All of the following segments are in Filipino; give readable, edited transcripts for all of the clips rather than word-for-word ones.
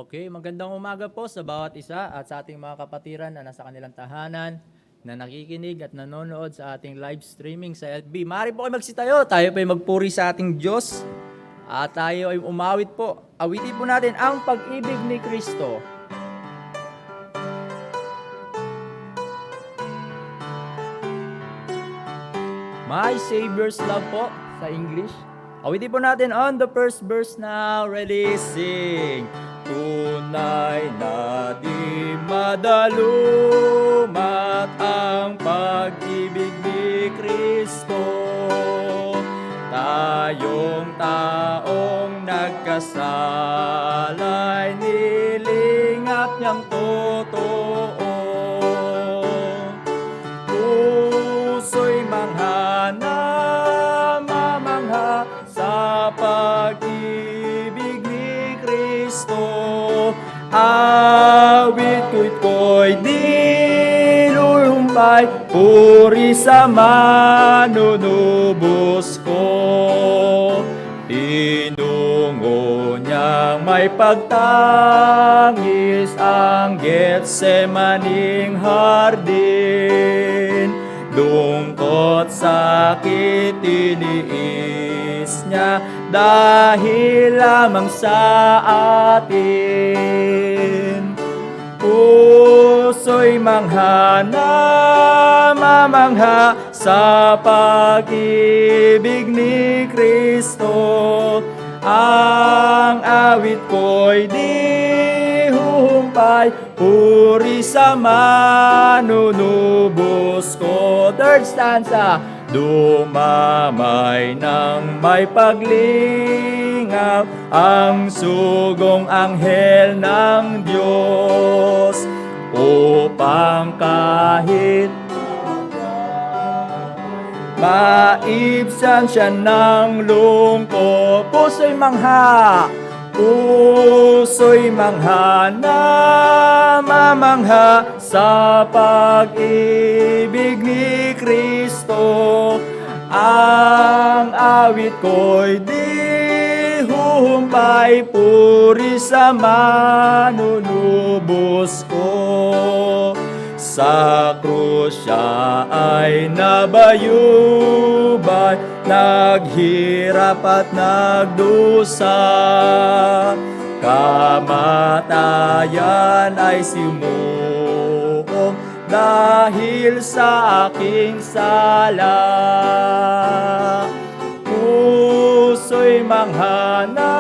Okay, magandang umaga po sa bawat isa at sa ating mga kapatiran na nasa kanilang tahanan, na nakikinig at nanonood sa ating live streaming sa FB. Maaari po kayo magsitayo, tayo po ay magpuri sa ating Diyos at tayo ay umawit po. Awitin po natin ang pag-ibig ni Kristo. My Savior's Love po sa English. Awitin po natin on the first verse now. Ready, sing. Tunay na di madalumat ang pag-ibig ni Kristo. Tayong taong nagkasala'y nilingat niyang totoo. Puso'y manghana, mamangha sa pag-ibig ni Kristo. Awit ko'y di lulumpay, puri sa manunubos ko. Tinungo niyang may pagtangis ang Getsemaning hardin. Lungkot sakit tiniis niya dahil lamang sa atin. Puso'y manghana, mamangha sa pag-ibig ni Kristo. Ang awit ko'y di huhumpay, puri sa manunubos ko. Third stanza. Dumamay ng may paglingap ang sugong anghel ng Diyos, upang kahit maibsan siya ng lungkot. Puso'y mangha, puso'y manghana, mamangha sa pag-ibig ni Kristo. Ang awit ko'y di huhumpay, puri sa manunubos ko. Sa krus siya ay nabayubay, naghirap at nagdusa. Kamatayan ay simuong dahil sa aking sala. Puso'y manghana,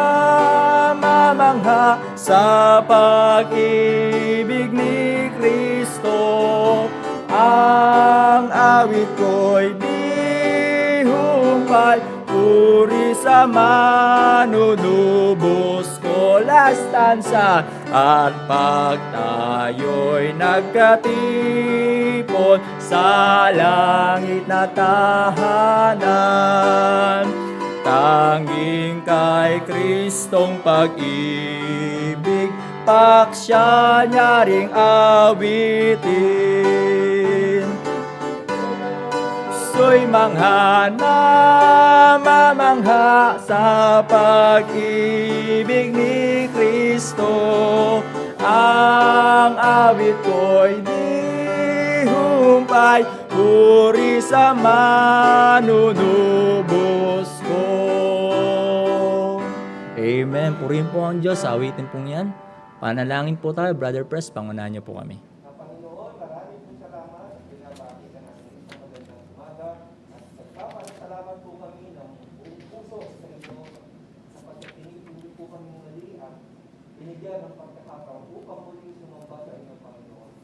mamangha sa pag-ibig ni Kristo. Ang awit ko'y di humpay, puri sa manunubos ko. Last stanza. At pag tayo'y nagkatipon sa langit na tahanan, tanging kay Kristong pag-ibig, paksya niya ring awitin. Puso'y manghana, mamangha sa pag-ibig ni Kristo. Ang awit ko'y di humpay, puri sa manunubos ko. Amen. Purihin po ang Diyos. Awitin pong yan. Panalangin po tayo. Brother Press, pangunahan niyo po kami. Panginoon, maraming po salamat. Binabati ka namin isang magandang umaga. At nagpapasalamat po kami ng buong puso sa inyo sapagkat pinipili po kami muli at binigyan ng pagkakataon upang muli sumamba sa inyo, Panginoon.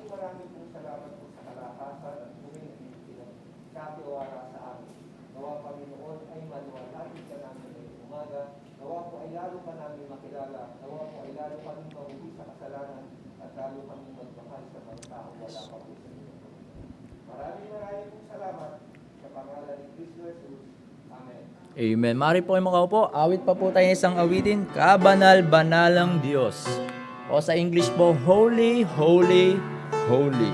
Maraming pong salamat po sa kalakasan at muling pinagkatiwala sa amin. Nawa, Panginoon, ay maluwalhati ka namin ngayong umaga. Nawa po ay lalo pa namin makilala. Nawa po ay lalo pa namin mahuhi sa kasalanan at lalo kami magmahal sa mga tao wala pa po sa inyo. Maraming pong salamat sa pangalan ni Cristo Jesus. Amen. Amen. Mari po kayo makaupo. Awit pa po tayo isang awitin. Kabanal-banalang Diyos. O sa English po, Holy, Holy, Holy.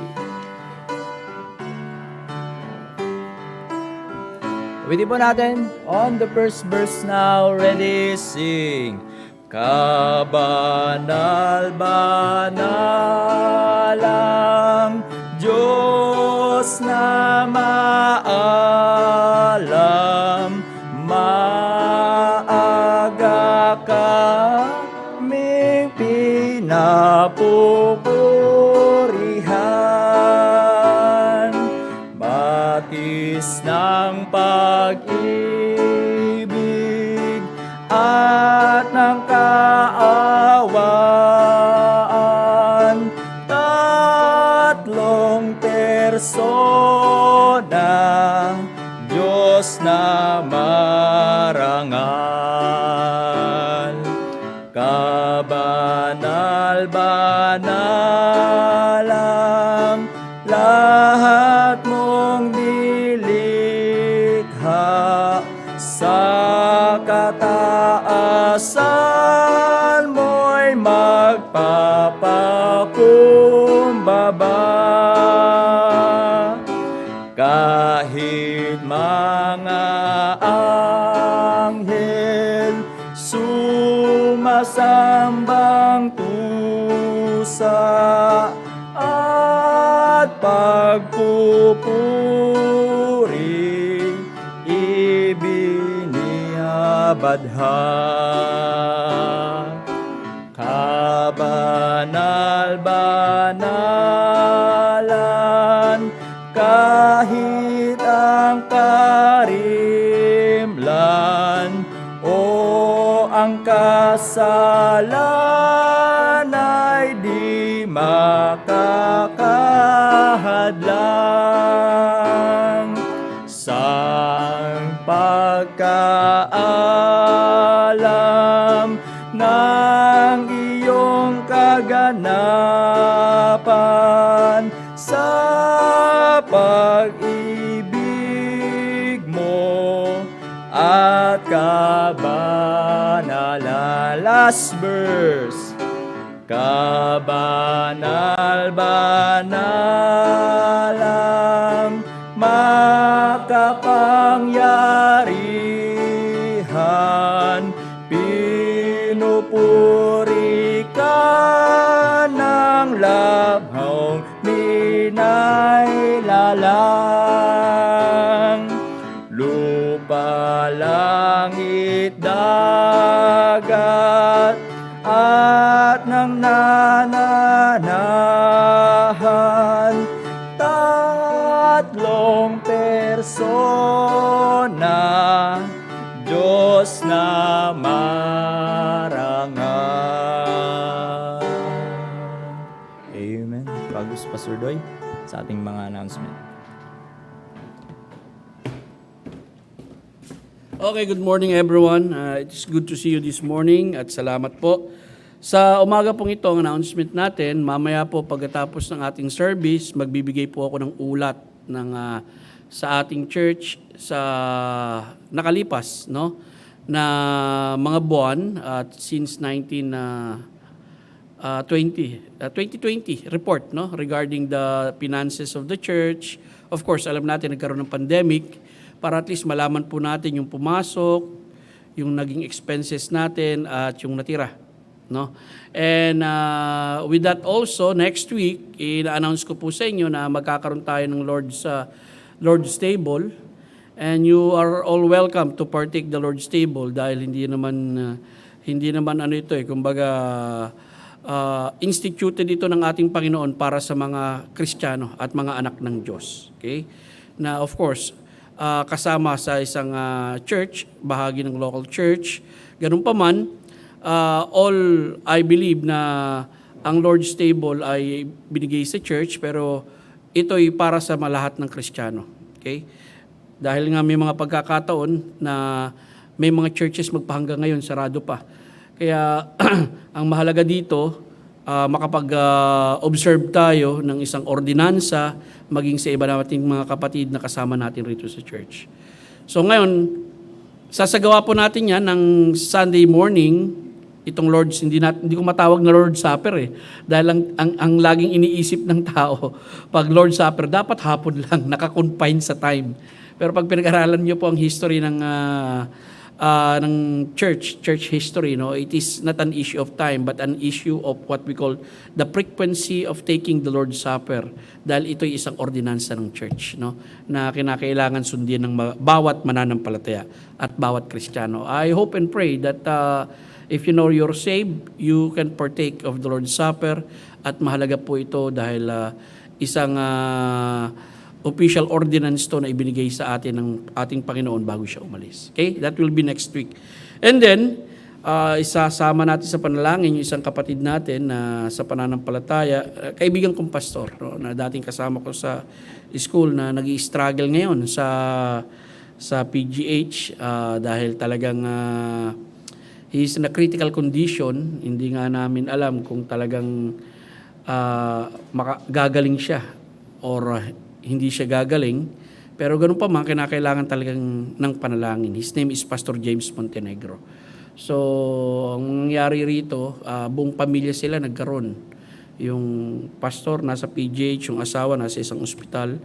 Awitin po natin on the first verse now. Ready, sing. Kabanal-banalang Diyos na maalam, maaga kaming pinapupurihan, batis ng pag-ibig at ng kaawaan, tatlong persona, Diyos na marangal. Kabanal-banalang lahat mong nilikha, sa kataasan mo'y magpapakumbaba. Kahit mga anghel sumasambang tusa at pagpupuri ibiniyabadha. Kabanal-banalan, kahit ang karimlan o ang kasalan ay di makakahadlang sang pagkaalam ng iyong kaganapan sa pag-ibig mo at kabanalan. Last verse. Kabanal-banalang makapangyarihan, pinupuri ka ng labhang minailalang. Lupa, langit, dagat at ng nananahan, tatlong persona, Diyos na marangal. Amen. Bagus Pastor Doy sa ating mga announcement. Okay, good morning everyone. It's good to see you this morning at salamat po. Sa umaga pong ito, ang announcement natin, mamaya po pagkatapos ng ating service, magbibigay po ako ng ulat sa ating church sa nakalipas, no, na mga buwan at since 2020 report, no, regarding the finances of the church. Of course, alam natin nagkaroon ng pandemic, para at least malaman po natin yung pumasok, yung naging expenses natin at yung natira, no? And with that also, next week, ina-announce ko po sa inyo na magkakaroon tayo ng Lord's Table, and you are all welcome to partake the Lord's Table dahil hindi naman ano ito kumbaga instituted ito ng ating Panginoon para sa mga Kristiyano at mga anak ng Diyos. Okay? Na of course, kasama sa isang church, bahagi ng local church. Ganun pa man, all I believe na ang Lord's Table ay binigay sa church, pero ito ay para sa lahat ng Kristiyano. Okay? Dahil nga may mga pagkakataon na may mga churches magpahanggang ngayon, sarado pa. Kaya ang mahalaga dito, makapag-observe tayo ng isang ordinansa, maging sa iba nating mga kapatid na kasama natin rito sa church. So ngayon, sasagawa po natin yan ng Sunday morning, itong Lord's, hindi ko matawag na Lord's Supper dahil ang laging iniisip ng tao, pag Lord's Supper, dapat hapon lang, nakakonfine sa time. Pero pag pinag-aralan nyo po ang history ng ng church history, no, it is not an issue of time but an issue of what we call the frequency of taking the Lord's Supper, dahil ito ay isang ordinansa ng church, no, na kinakailangan sundin ng bawat mananampalataya at bawat Kristiyano. I hope and pray that if you know you're saved, you can partake of the Lord's Supper, at mahalaga po ito dahil isang official ordinance to na ibinigay sa atin ng ating Panginoon bago siya umalis. Okay? That will be next week. And then, isasama natin sa panalangin yung isang kapatid natin na sa pananampalataya, kaibigan kong pastor, no, na dating kasama ko sa school na nag-i-struggle ngayon sa PGH dahil talagang he is in a critical condition. Hindi nga namin alam kung talagang gagaling siya or hindi siya gagaling, pero ganun pa man, kinakailangan talagang ng panalangin. His name is Pastor James Montenegro. So, ang nangyari rito, buong pamilya sila nagkaroon. Yung pastor nasa PGH, yung asawa nasa isang ospital.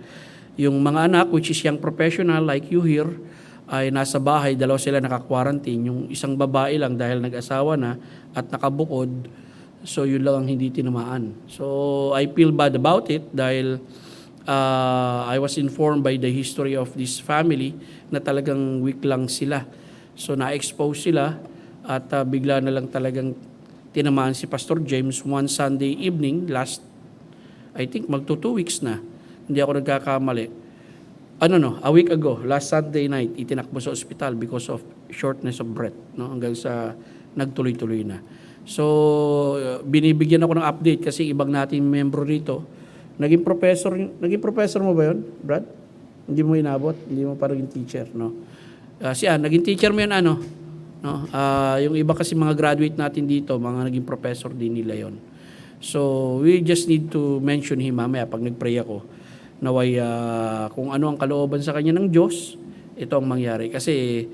Yung mga anak, which is young professional like you here, ay nasa bahay, dalawa sila naka-quarantine. Yung isang babae lang dahil nag-asawa na at nakabukod, so yun lang ang hindi tinamaan. So, I feel bad about it dahil I was informed by the history of this family na talagang weak lang sila. So na-expose sila at bigla na lang talagang tinamaan si Pastor James one Sunday evening last, I think magto 2 weeks na. Hindi ako nagkakamali. A week ago, last Sunday night, itinakbo sa ospital because of shortness of breath, no? Hanggang sa nagtuloy-tuloy na. So binibigyan ako ng update kasi ibang nating membro rito. Naging professor mo ba yun, Brad? Hindi mo inabot, hindi mo pa naging teacher, no? Naging teacher mo yun, no? Yung iba kasi mga graduate natin dito, mga naging professor din nila yon. So, we just need to mention him mamaya pag nag-pray ako. Naway, kung ano ang kalooban sa kanya ng Diyos, ito ang mangyari. Kasi,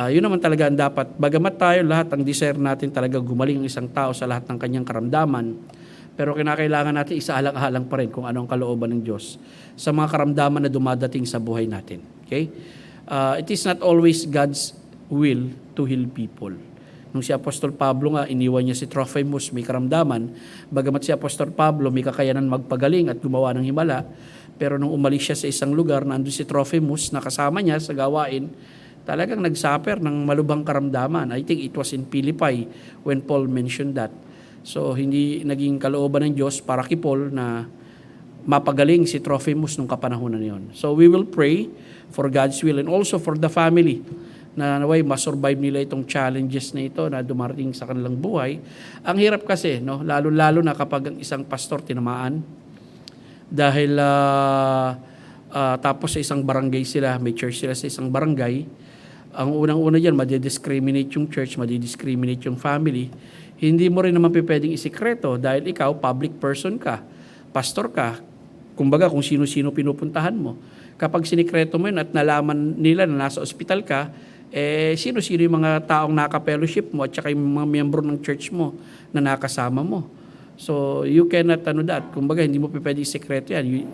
yun naman talaga ang dapat. Bagamat tayo lahat, ang desire natin talaga gumaling ang isang tao sa lahat ng kanyang karamdaman, pero kinakailangan natin isaalang-alang pa rin kung ano ang kalooban ng Diyos sa mga karamdaman na dumadating sa buhay natin. Okay? It is not always God's will to heal people. Nung si Apostol Pablo nga, iniwan niya si Trophimus, may karamdaman. Bagamat si Apostol Pablo may kakayanan magpagaling at gumawa ng himala, pero nung umalis siya sa isang lugar na andun si Trophimus na kasama niya sa gawain, talagang nag-suffer ng malubhang karamdaman. I think it was in Philippi when Paul mentioned that. So, hindi naging kalooban ng Diyos para kay Paul na mapagaling si Trophimus nung kapanahonan yon. So, we will pray for God's will and also for the family na naway masurvive nila itong challenges na ito na dumarating sa kanilang buhay. Ang hirap kasi, no? Lalo-lalo na kapag ang isang pastor tinamaan dahil tapos sa isang barangay sila, may church sila sa isang barangay. Ang unang-una dyan, madidiscriminate yung church, madidiscriminate yung family. Hindi mo rin naman pwedeng isikreto dahil ikaw, public person ka, pastor ka, kumbaga kung sino-sino pinupuntahan mo. Kapag sinikreto mo yun at nalaman nila na nasa ospital ka, sino-sino yung mga taong naka-fellowship mo at saka yung mga miyembro ng church mo na nakasama mo. So, you cannot that. Kumbaga, hindi mo pwedeng isikreto yan.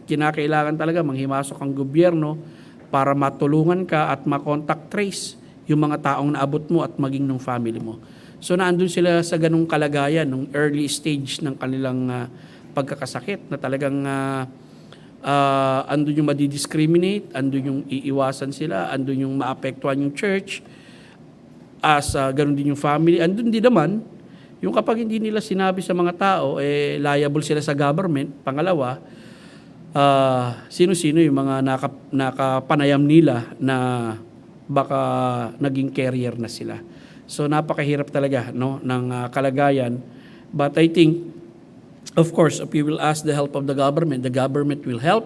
Kinakailangan talaga manghimasok ang gobyerno para matulungan ka at ma-contact trace yung mga taong naabot mo at maging ng family mo. So naandun sila sa ganung kalagayan, nung early stage ng kanilang pagkakasakit na talagang andun yung madidiscriminate, andun yung iiwasan sila, andun yung maapektuhan yung church, ganun din yung family. Andun din naman, yung kapag hindi nila sinabi sa mga tao, liable sila sa government. Pangalawa, sino-sino yung mga nakapanayam nila na baka naging carrier na sila. So napakahirap talaga, no, ng kalagayan. But I think, of course, if you will ask the help of the government will help.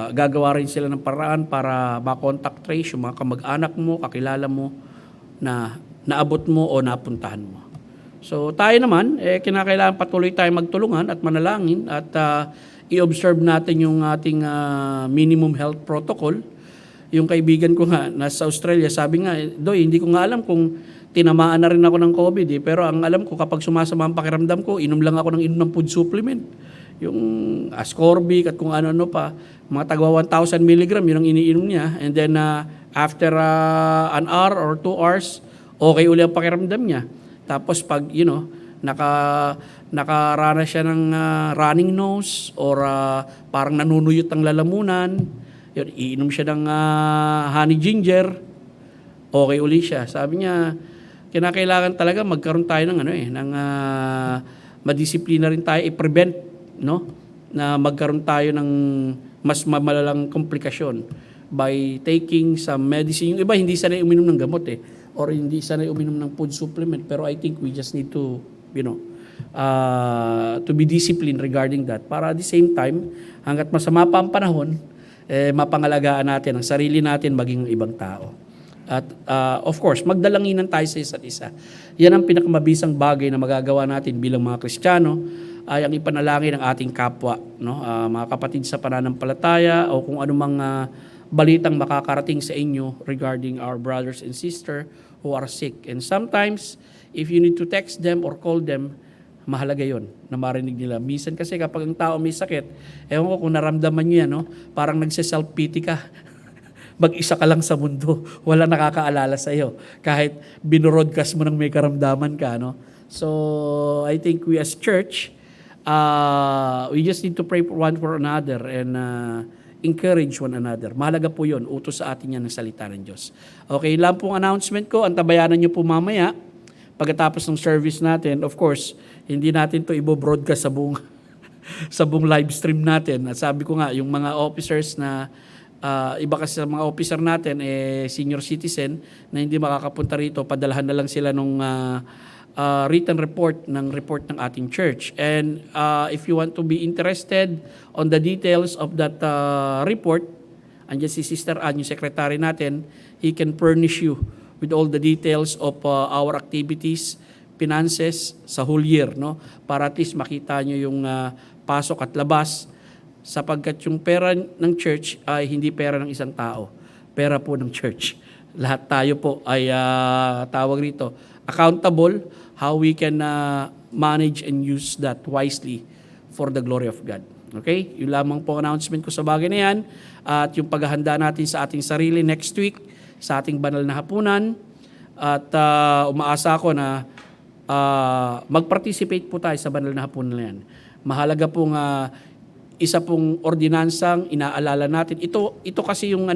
Gagawa rin sila ng paraan para ma-contact trace yung mga kamag-anak mo, kakilala mo na naabot mo o napuntahan mo. So tayo naman, kinakailangan patuloy tayong magtulungan at manalangin at i-observe natin yung ating minimum health protocol. Yung kaibigan ko nga, nasa Australia, sabi nga, Doy, hindi ko nga alam kung tinamaan na rin ako ng COVID. Pero ang alam ko, kapag sumasama ang pakiramdam ko, inom lang ako ng food supplement. yung ascorbic at kung ano-ano pa, mga tagwa 1,000 milligram, yun ang iniinom niya. And then after an hour or 2 hours, okay uli ang pakiramdam niya. Tapos pag, nakaranas siya ng running nose or parang nanunuyot ang lalamunan, yun, iinom siya ng honey ginger, okay uli siya. Sabi niya, kinakailangan talaga magkaroon tayo ng madisiplina rin tayo i-prevent, no? Na magkaroon tayo ng mas malalang komplikasyon by taking some medicine. Yung iba hindi sanay uminom ng gamot or hindi sanay uminom ng food supplement, pero I think we just need to, to be disciplined regarding that. Para at the same time, hanggat masama pa ang panahon, mapangalagaan natin ang sarili natin maging ang ibang tao. At of course, magdalanginan tayo sa isa't isa. Yan ang pinakamabisang bagay na magagawa natin bilang mga Kristiyano, ay ang ipanalangin ng ating kapwa, no? Mga kapatid sa pananampalataya o kung anumang balitang makakarating sa inyo regarding our brothers and sisters who are sick. And sometimes, if you need to text them or call them, mahalaga yon na marinig nila. Minsan kasi kapag ang tao may sakit, ewan ko kung naramdaman nyo yan, no? Parang nagse-self-pity ka. Mag-isa ka lang sa mundo. Wala nakakaalala sa iyo. Kahit binorodcast mo ng may karamdaman ka. No? So, I think we as church, we just need to pray one for another and encourage one another. Mahalaga po yun. Utos sa atin yan ng salita ng Diyos. Okay, lang pong announcement ko. Antabayanan nyo po mamaya. Pagkatapos ng service natin, of course, hindi natin to ibo-broadcast sa buong, sa buong live stream natin. At sabi ko nga, yung mga officers na iba kasi sa mga officer natin senior citizen na hindi makakapunta rito, padalahan na lang sila nung written report ng ating church. And if you want to be interested on the details of that report, andyan si Sister Ann, yung secretary natin, he can furnish you with all the details of our activities, finances sa whole year, no? Para at least makita nyo yung pasok at labas, sapagkat yung pera ng church ay hindi pera ng isang tao. Pera po ng church. Lahat tayo po ay tawag rito, accountable how we can manage and use that wisely for the glory of God. Okay? Yung lamang po announcement ko sa bagay na yan. At yung paghahanda natin sa ating sarili next week, sa ating banal na hapunan. At umaasa ako na mag-participate po tayo sa banal na hapunan na yan. Mahalaga pong isa pong ordinansang inaalala natin. Ito kasi yung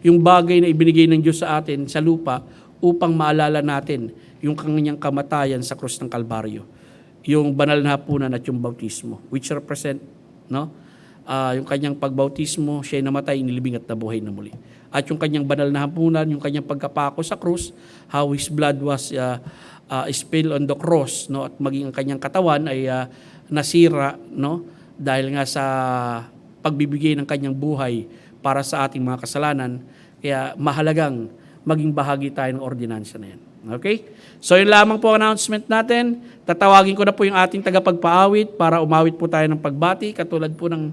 yung bagay na ibinigay ng Diyos sa atin sa lupa upang maalala natin yung kanyang kamatayan sa krus ng Kalbaryo. Yung banal na hapunan at yung bautismo, which represent, no? Yung kanyang pagbautismo, siya namatay, inilibing at nabuhay na muli. At yung kanyang banal na hapunan, yung kanyang pagkapako sa krus, how his blood was spilled on the cross, no? At maging ang kanyang katawan ay nasira, no? Dahil nga sa pagbibigay ng kanyang buhay para sa ating mga kasalanan, kaya mahalagang maging bahagi tayo ng ordinansa na yan. Okay? So yun lamang po ang announcement natin. Tatawagin ko na po yung ating tagapagpaawit para umawit po tayo ng pagbati, katulad po ng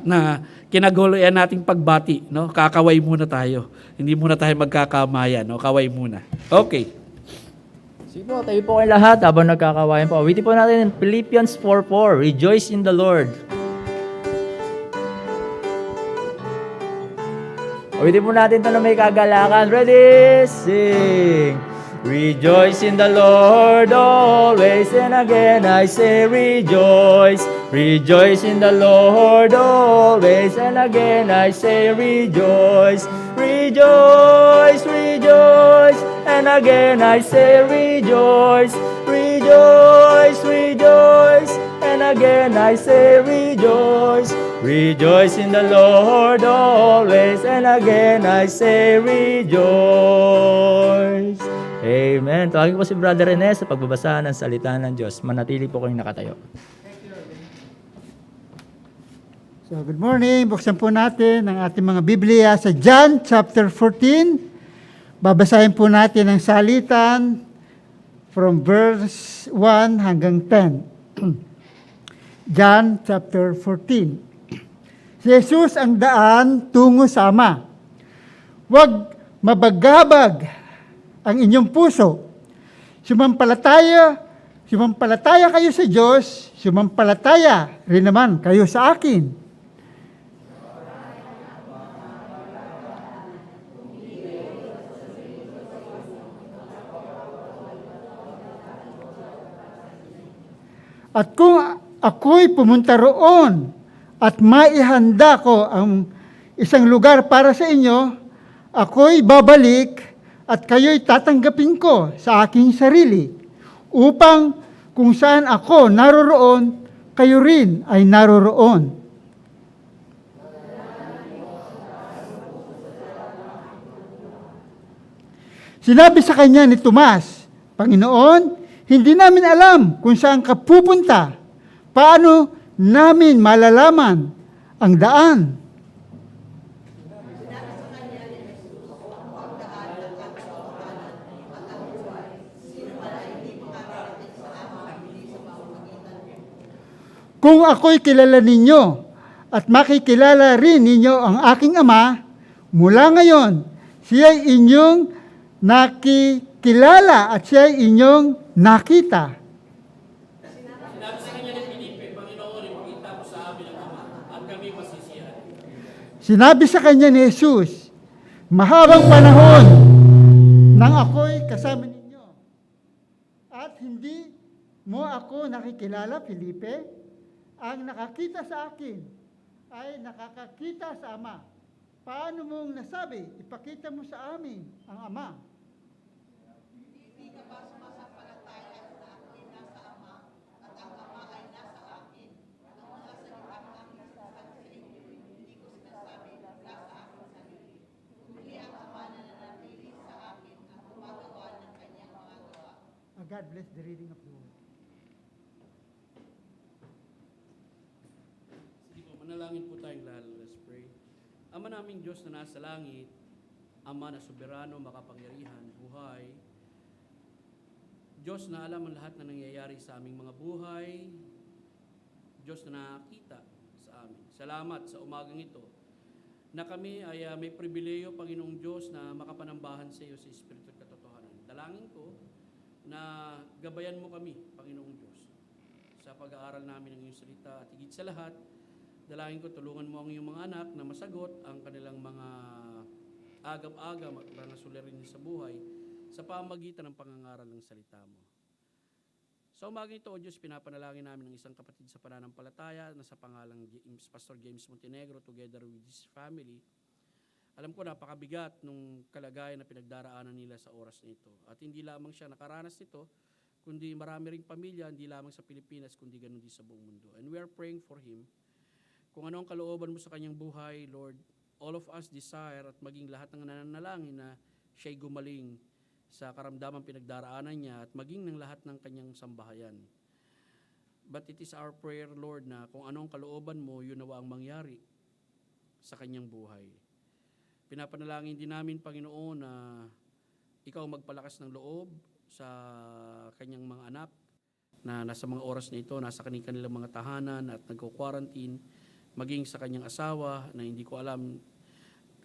na kinaguluyan nating pagbati. No? Kakaway muna tayo. Hindi muna tayo magkakamayan. No? Kaway muna. Okay. Sige po, tayo po kayo lahat habang nagkakawayan po. Awitin po natin Philippians 4:4. Rejoice in the Lord. Awitin po natin ito na may kagalakan. Ready? Sing! Rejoice in the Lord always, and again I say rejoice. Rejoice in the Lord always, and again I say rejoice. Rejoice, rejoice, and again I say rejoice. Rejoice, rejoice, and again I say rejoice. Rejoice in the Lord always, and again I say rejoice. Amen. Tawagin ko si Brother Rene sa pagbabasa ng salita ng Diyos. Manatili po kayong nakatayo. So, good morning. Buksan po natin ang ating mga Biblia sa John chapter 14. Babasahin po natin ang salitan from verse 1 hanggang 10. John chapter 14. Si Jesus ang daan tungo sa Ama. Huwag mabagabag ang inyong puso. Sumampalataya Sumampalataya kayo sa Diyos, sumampalataya rin naman kayo sa akin. At kung ako'y pumunta roon at maihanda ko ang isang lugar para sa inyo, ako'y babalik at kayo'y tatanggapin ko sa aking sarili, upang kung saan ako naroroon, kayo rin ay naroroon. Sinabi sa kanya ni Tomas, Panginoon, hindi namin alam kung saan ka pupunta. Paano namin malalaman ang daan? Kung ako'y kilala ninyo at makikilala rin ninyo ang aking Ama, mula ngayon, siya'y inyong nakikilala at siya'y inyong nakita. Sinabi sa kanya ni Felipe, Panginoon, ipakita mo sa amin ang Ama, at kami masisiyahan. Sinabi sa kanya ni Jesus, mahabang panahon nang ako'y kasama ninyo. At hindi mo ako nakikilala, Felipe? Ang nakakita sa akin ay nakakakita sa Ama. Paano mong nasabi, ipakita mo sa amin ang Ama? God bless the reading of the word. Sige po, manalangin po tayong lahat. Let's pray. Ama naming Diyos na nasa langit, Ama na soberano, makapangyarihan, buhay, Diyos na alam ang lahat na nangyayari sa aming mga buhay, Diyos na nakakita sa amin. Salamat sa umagang ito na kami ay may pribileyo, Panginoong Diyos, na makapanambahan sa iyo sa Espiritu at katotohanan. Dalangin ko na gabayan mo kami, Panginoong Diyos, sa pag-aaral namin ng iyong salita. At higit sa lahat, dalangin ko, tulungan mo ang iyong mga anak na masagot ang kanilang mga agam-agam at mga suliranin sa buhay sa pamagitan ng pangangaral ng salita mo. Sa umagang ito, O Diyos, pinapanalangin namin ng isang kapatid sa pananampalataya na sa pangalang Pastor James Montenegro together with his family. Alam ko napakabigat nung kalagayan na pinagdaraanan nila sa oras nito. At hindi lamang siya nakaranas nito, kundi marami ring pamilya, hindi lamang sa Pilipinas, kundi ganun din sa buong mundo. And we are praying for him. Kung ano ang kalooban mo sa kanyang buhay, Lord, all of us desire at maging lahat ng nananalangin na siya'y gumaling sa karamdaman pinagdaraanan niya at maging ng lahat ng kanyang sambahayan. But it is our prayer, Lord, na kung anong kalooban mo, yun nawa ang mangyari sa kanyang buhay. Pinapanalangin din namin, Panginoon, na ikaw magpalakas ng loob sa kanyang mga anak na nasa mga oras na ito, nasa kanilang mga tahanan at nagko-quarantine, maging sa kanyang asawa na hindi ko alam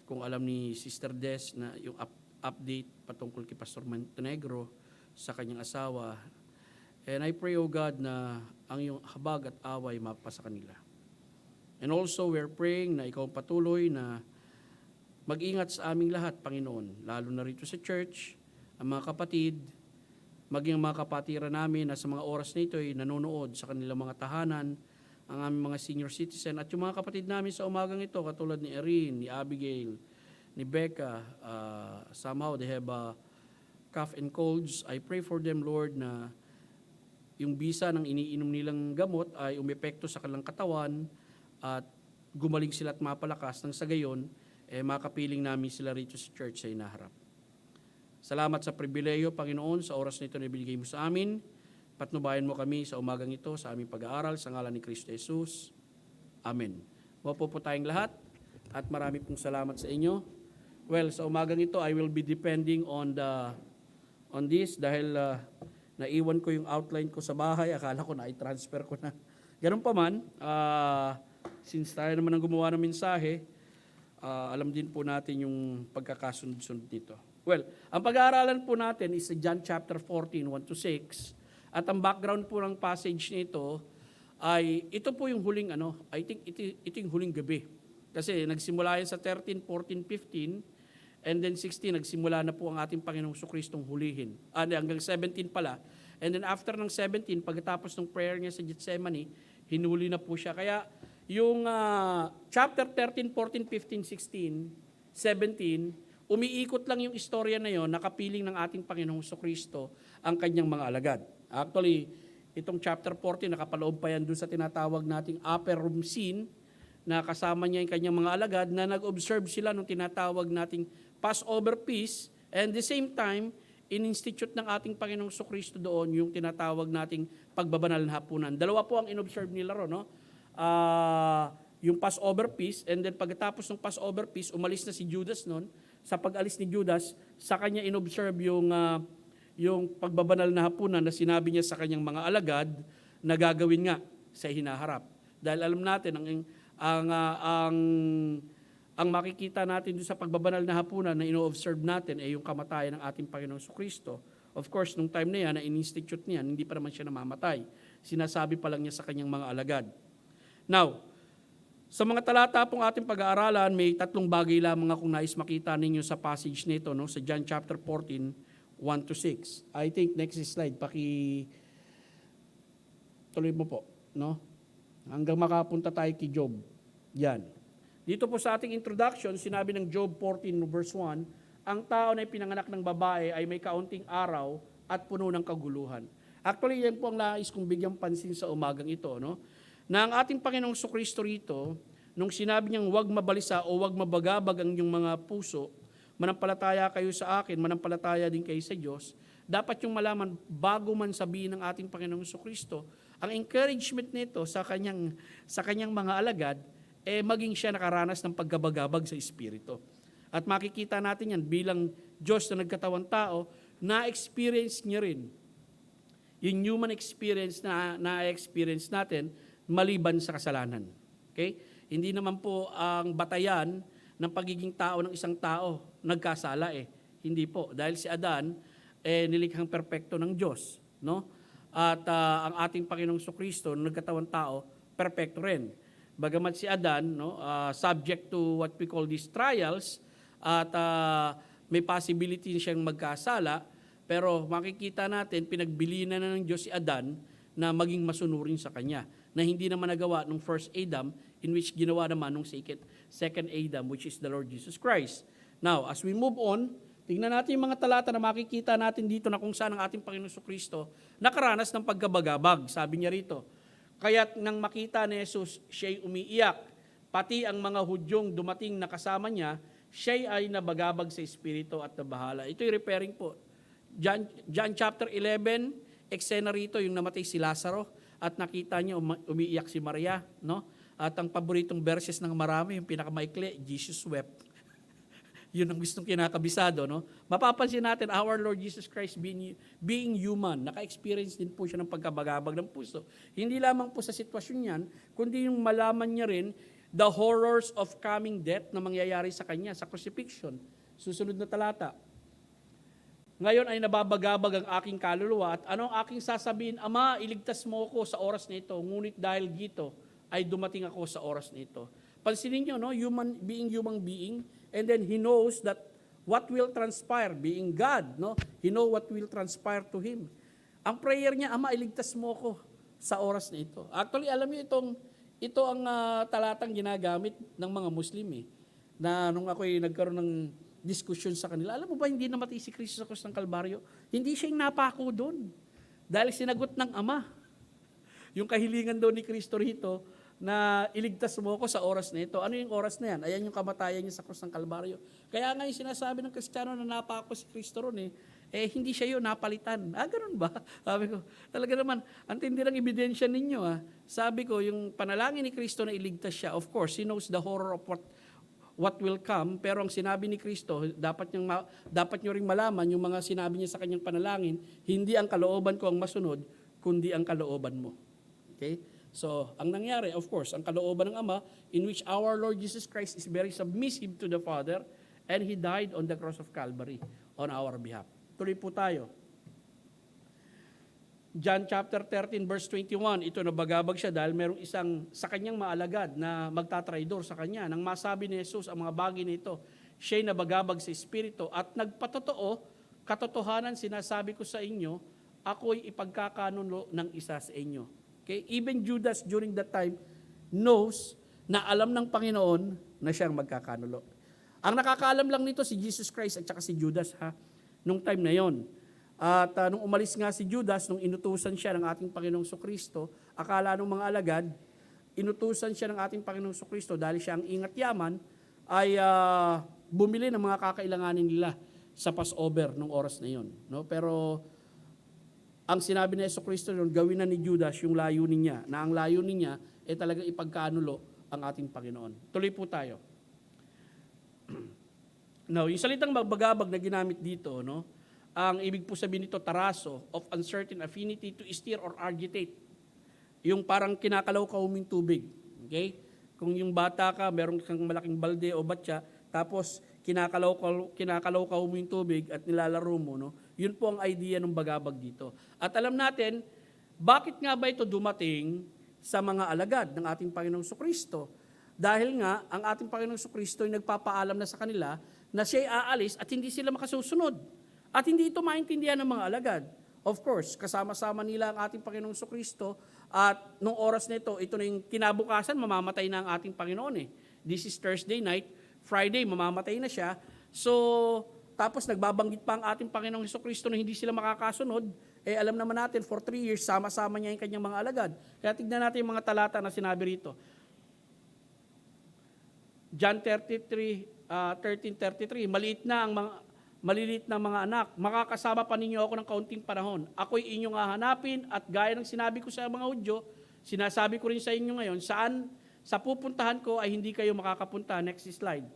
kung alam ni Sister Des na yung update patungkol kay Pastor Montenegro sa kanyang asawa. And I pray, O God, na ang iyong habag at away mapasa kanila. And also, we're praying na ikaw patuloy na mag-ingat sa aming lahat, Panginoon, lalo na rito sa church, ang mga kapatid, maging ang mga kapatiran namin na sa mga oras na ito ay nanonood sa kanilang mga tahanan, ang aming mga senior citizen, at yung mga kapatid namin sa umagang ito, katulad ni Erin, ni Abigail, ni Becca, somehow they have cough and colds. I pray for them, Lord, na yung bisa ng iniinom nilang gamot ay umepekto sa kanilang katawan at gumaling sila at mapalakas nang sa gayon, makapiling namin sila rito sa church sa inaharap. Salamat sa pribileyo, Panginoon, sa oras na ito na ibinigay mo sa amin. Patnubayan mo kami sa umagang ito sa aming pag-aaral sa ngalan ni Kristo Jesus. Amen. Mapo po tayong lahat at marami pong salamat sa inyo. Well, sa umagang ito, I will be depending on this dahil naiwan ko yung outline ko sa bahay. Akala ko na i-transfer ko na. Ganun pa man, since tayo naman ang gumawa ng mensahe, alam din po natin yung pagkakasunod-sunod nito. Well, ang pag-aaralan po natin is John chapter 14, 1-6. At ang background po ng passage nito ay ito po yung huling I think ito yung huling gabi. Kasi nagsimula yan sa 13, 14, 15, and then 16, nagsimula na po ang ating Panginoong Kristong hulihin. Hanggang 17 pala. And then after ng 17, pagkatapos ng prayer niya sa Gethsemane, hinuli na po siya. Kaya yung chapter 13, 14, 15, 16, 17, umiikot lang yung istorya na yon, nakapiling ng ating Panginoong Kristo ang kanyang mga alagad. Actually, itong chapter 14, nakapaloob pa yan doon sa tinatawag nating upper room scene, na kasama niya yung kanyang mga alagad na nag-observe sila nung tinatawag nating Passover feast, and the same time, in-institute ng ating Panginoong Kristo doon yung tinatawag nating pagbabanal na hapunan. Dalawa po ang in-observe nila ron, no? Yung Passover feast, and then pagkatapos ng Passover feast, umalis na si Judas noon. Sa pag-alis ni Judas, sa kanya in-observe yung pagbabanal na hapunan na sinabi niya sa kanyang mga alagad na gagawin nga sa hinaharap. Dahil alam natin, ang makikita natin doon sa pagbabanal na hapunan na ino-observe natin ay yung kamatayan ng ating Panginoong Kristo. Of course, nung time na yan, na in-institute niyan, hindi pa naman siya namamatay. Sinasabi pa lang niya sa kanyang mga alagad. Now, sa mga talata pong ating pag-aaralan, may 3 bagay lamang akong nais makita ninyo sa passage nito, no? Sa John chapter 14, 1-6. I think next slide, tuloy mo po, no? Hanggang makapunta tayo kay Job. Yan. Dito po sa ating introduction, sinabi ng Job 14 verse 1, ang tao na pinanganak ng babae ay may kaunting araw at puno ng kaguluhan. Actually, yan po ang nais kong bigyang pansin sa umagang ito, no? Na ang ating Panginoong Kristo rito, nung sinabi niyang huwag mabalisa o huwag mabagabag ang inyong mga puso, manampalataya kayo sa akin, manampalataya din kayo sa Diyos, dapat yung malaman bago man sabihin ng ating Panginoong Kristo, ang encouragement nito sa kanyang mga alagad, maging siya nakaranas ng pagkabagabag sa Espiritu. At makikita natin yan bilang Diyos na nagkatawang tao, na-experience niya rin yung human experience na na-experience natin maliban sa kasalanan. Okay? Hindi naman po ang batayan ng pagiging tao ng isang tao nagkasala Hindi po. Dahil si Adan, nilikhang perpekto ng Diyos. No? At ang ating Panginoong Kristo, nagkatawang tao, perpekto rin. Bagamat si Adan, no, subject to what we call these trials, at may possibility siyang magkasala, pero makikita natin, pinagbilinan na ng Diyos si Adan na maging masunurin sa Kanya, na hindi naman nagawa nung first Adam, in which ginawa naman nung second Adam, which is the Lord Jesus Christ. Now, as we move on, tingnan natin yung mga talata na makikita natin dito na kung saan ang ating Panginoon Kristo nakaranas ng pagkabagabag. Sabi niya rito, kaya't nang makita ni Jesus, siya'y umiiyak. Pati ang mga Hudyong dumating na kasama niya, siya'y ay nabagabag sa Espiritu at nabahala. Ito'y referring po. John chapter 11, eksena rito yung namatay si Lazaro at nakita niya umiiyak si Maria. No? At ang paboritong verses ng marami, yung pinakamaikli, Jesus wept. Yun ang gustong kinakabisado, no? Mapapansin natin, our Lord Jesus Christ being human, naka-experience din po siya ng pagkabagabag ng puso. Hindi lamang po sa sitwasyon yan, kundi yung malaman niya rin the horrors of coming death na mangyayari sa kanya, sa crucifixion. Susunod na talata. Ngayon ay nababagabag ang aking kaluluwa at anong aking sasabihin, Ama, iligtas mo ako sa oras na ito, ngunit dahil dito ay dumating ako sa oras na ito. Pansinin nyo, no? Human being, and then He knows that what will transpire, being God, no? He know what will transpire to Him. Ang prayer niya, Ama, iligtas mo ako sa oras na ito. Actually, alam niyo ito ang talatang ginagamit ng mga Muslim na nung ako'y nagkaroon ng diskusyon sa kanila, alam mo ba hindi namatay si Kristo sa krus ng Kalbaryo? Hindi siya yung napako doon. Dahil sinagot ng Ama. Yung kahilingan doon ni Kristo rito, na iligtas mo ako sa oras na ito. Ano yung oras na yan? Ayan yung kamatayan niya sa krus ng Kalbaryo. Kaya nga yung sinasabi ng Kristiyano na napako si Kristo ron hindi siya yun, napalitan. Ganun ba? Sabi ko, talaga naman, ang tindi ng ebidensya ninyo. Sabi ko, yung panalangin ni Kristo na iligtas siya, of course, He knows the horror of what will come, pero ang sinabi ni Kristo, dapat nyo ring malaman, yung mga sinabi niya sa kanyang panalangin, hindi ang kalooban ko ang masunod, kundi ang kalooban mo. Okay? So, ang nangyari, of course, ang kalooban ng Ama, in which our Lord Jesus Christ is very submissive to the Father, and He died on the cross of Calvary on our behalf. Tuloy po tayo. John chapter 13 verse 21, ito nabagabag siya dahil merong isang sa kanyang maalagad na magtatraidor sa kanya. Nang masabi ni Jesus ang mga bagay nito, siya'y nabagabag sa Espiritu at nagpatotoo, katotohanan sinasabi ko sa inyo, ako'y ipagkakanulo ng isa sa inyo. Okay? Even Judas during that time knows na alam ng Panginoon na siyang magkakanulo. Ang nakakaalam lang nito si Jesus Christ at saka si Judas nung time na yon. At nung umalis nga si Judas, nung inutusan siya ng ating Panginoong Sukristo, akala ng mga alagad, inutusan siya ng ating Panginoong Sukristo dahil siya ang ingat yaman, ay bumili ng mga kakailanganin nila sa Passover nung oras na yon. No? Pero ang sinabi ni Jesucristo noon, gawin na ni Judas yung layunin niya, na ang layunin niya ay talagang ipagkanulo ang ating Panginoon. Tuloy po tayo. Now, yung salitang magbagabag na ginamit dito, no? Ang ibig po sabihin nito, taraso, of uncertain affinity to stir or agitate. Yung parang kinakalaw-kaw yung tubig. Okay? Kung yung bata ka, meron kang malaking balde o batya, tapos kinakalaw-kaw mo yung tubig at nilalaro mo, no? Yun po ang idea ng bagabag dito. At alam natin, bakit nga ba ito dumating sa mga alagad ng ating Panginoong Sukristo? Dahil nga, ang ating Panginoong Sukristo ay nagpapaalam na sa kanila na siya'y aalis at hindi sila makasusunod. At hindi ito maintindihan ng mga alagad. Of course, kasama-sama nila ang ating Panginoong Sukristo at nung oras nito, ito na yung kinabukasan, mamamatay na ang ating Panginoon eh. This is Thursday night, Friday, mamamatay na siya. So, tapos nagbabanggit pa ang ating Panginoong Sukristo na hindi sila makakasunod, eh alam naman natin, for 3 years, sama-sama niya yung kanyang mga alagad. Kaya tignan natin yung mga talata na sinabi rito. John 13:33, maliliit na mga anak, makakasama pa ninyo ako ng kaunting panahon. Ako'y inyong hahanapin at gaya ng sinabi ko sa mga Hudyo, sinasabi ko rin sa inyo ngayon, saan sa pupuntahan ko ay hindi kayo makakapunta. Next slide.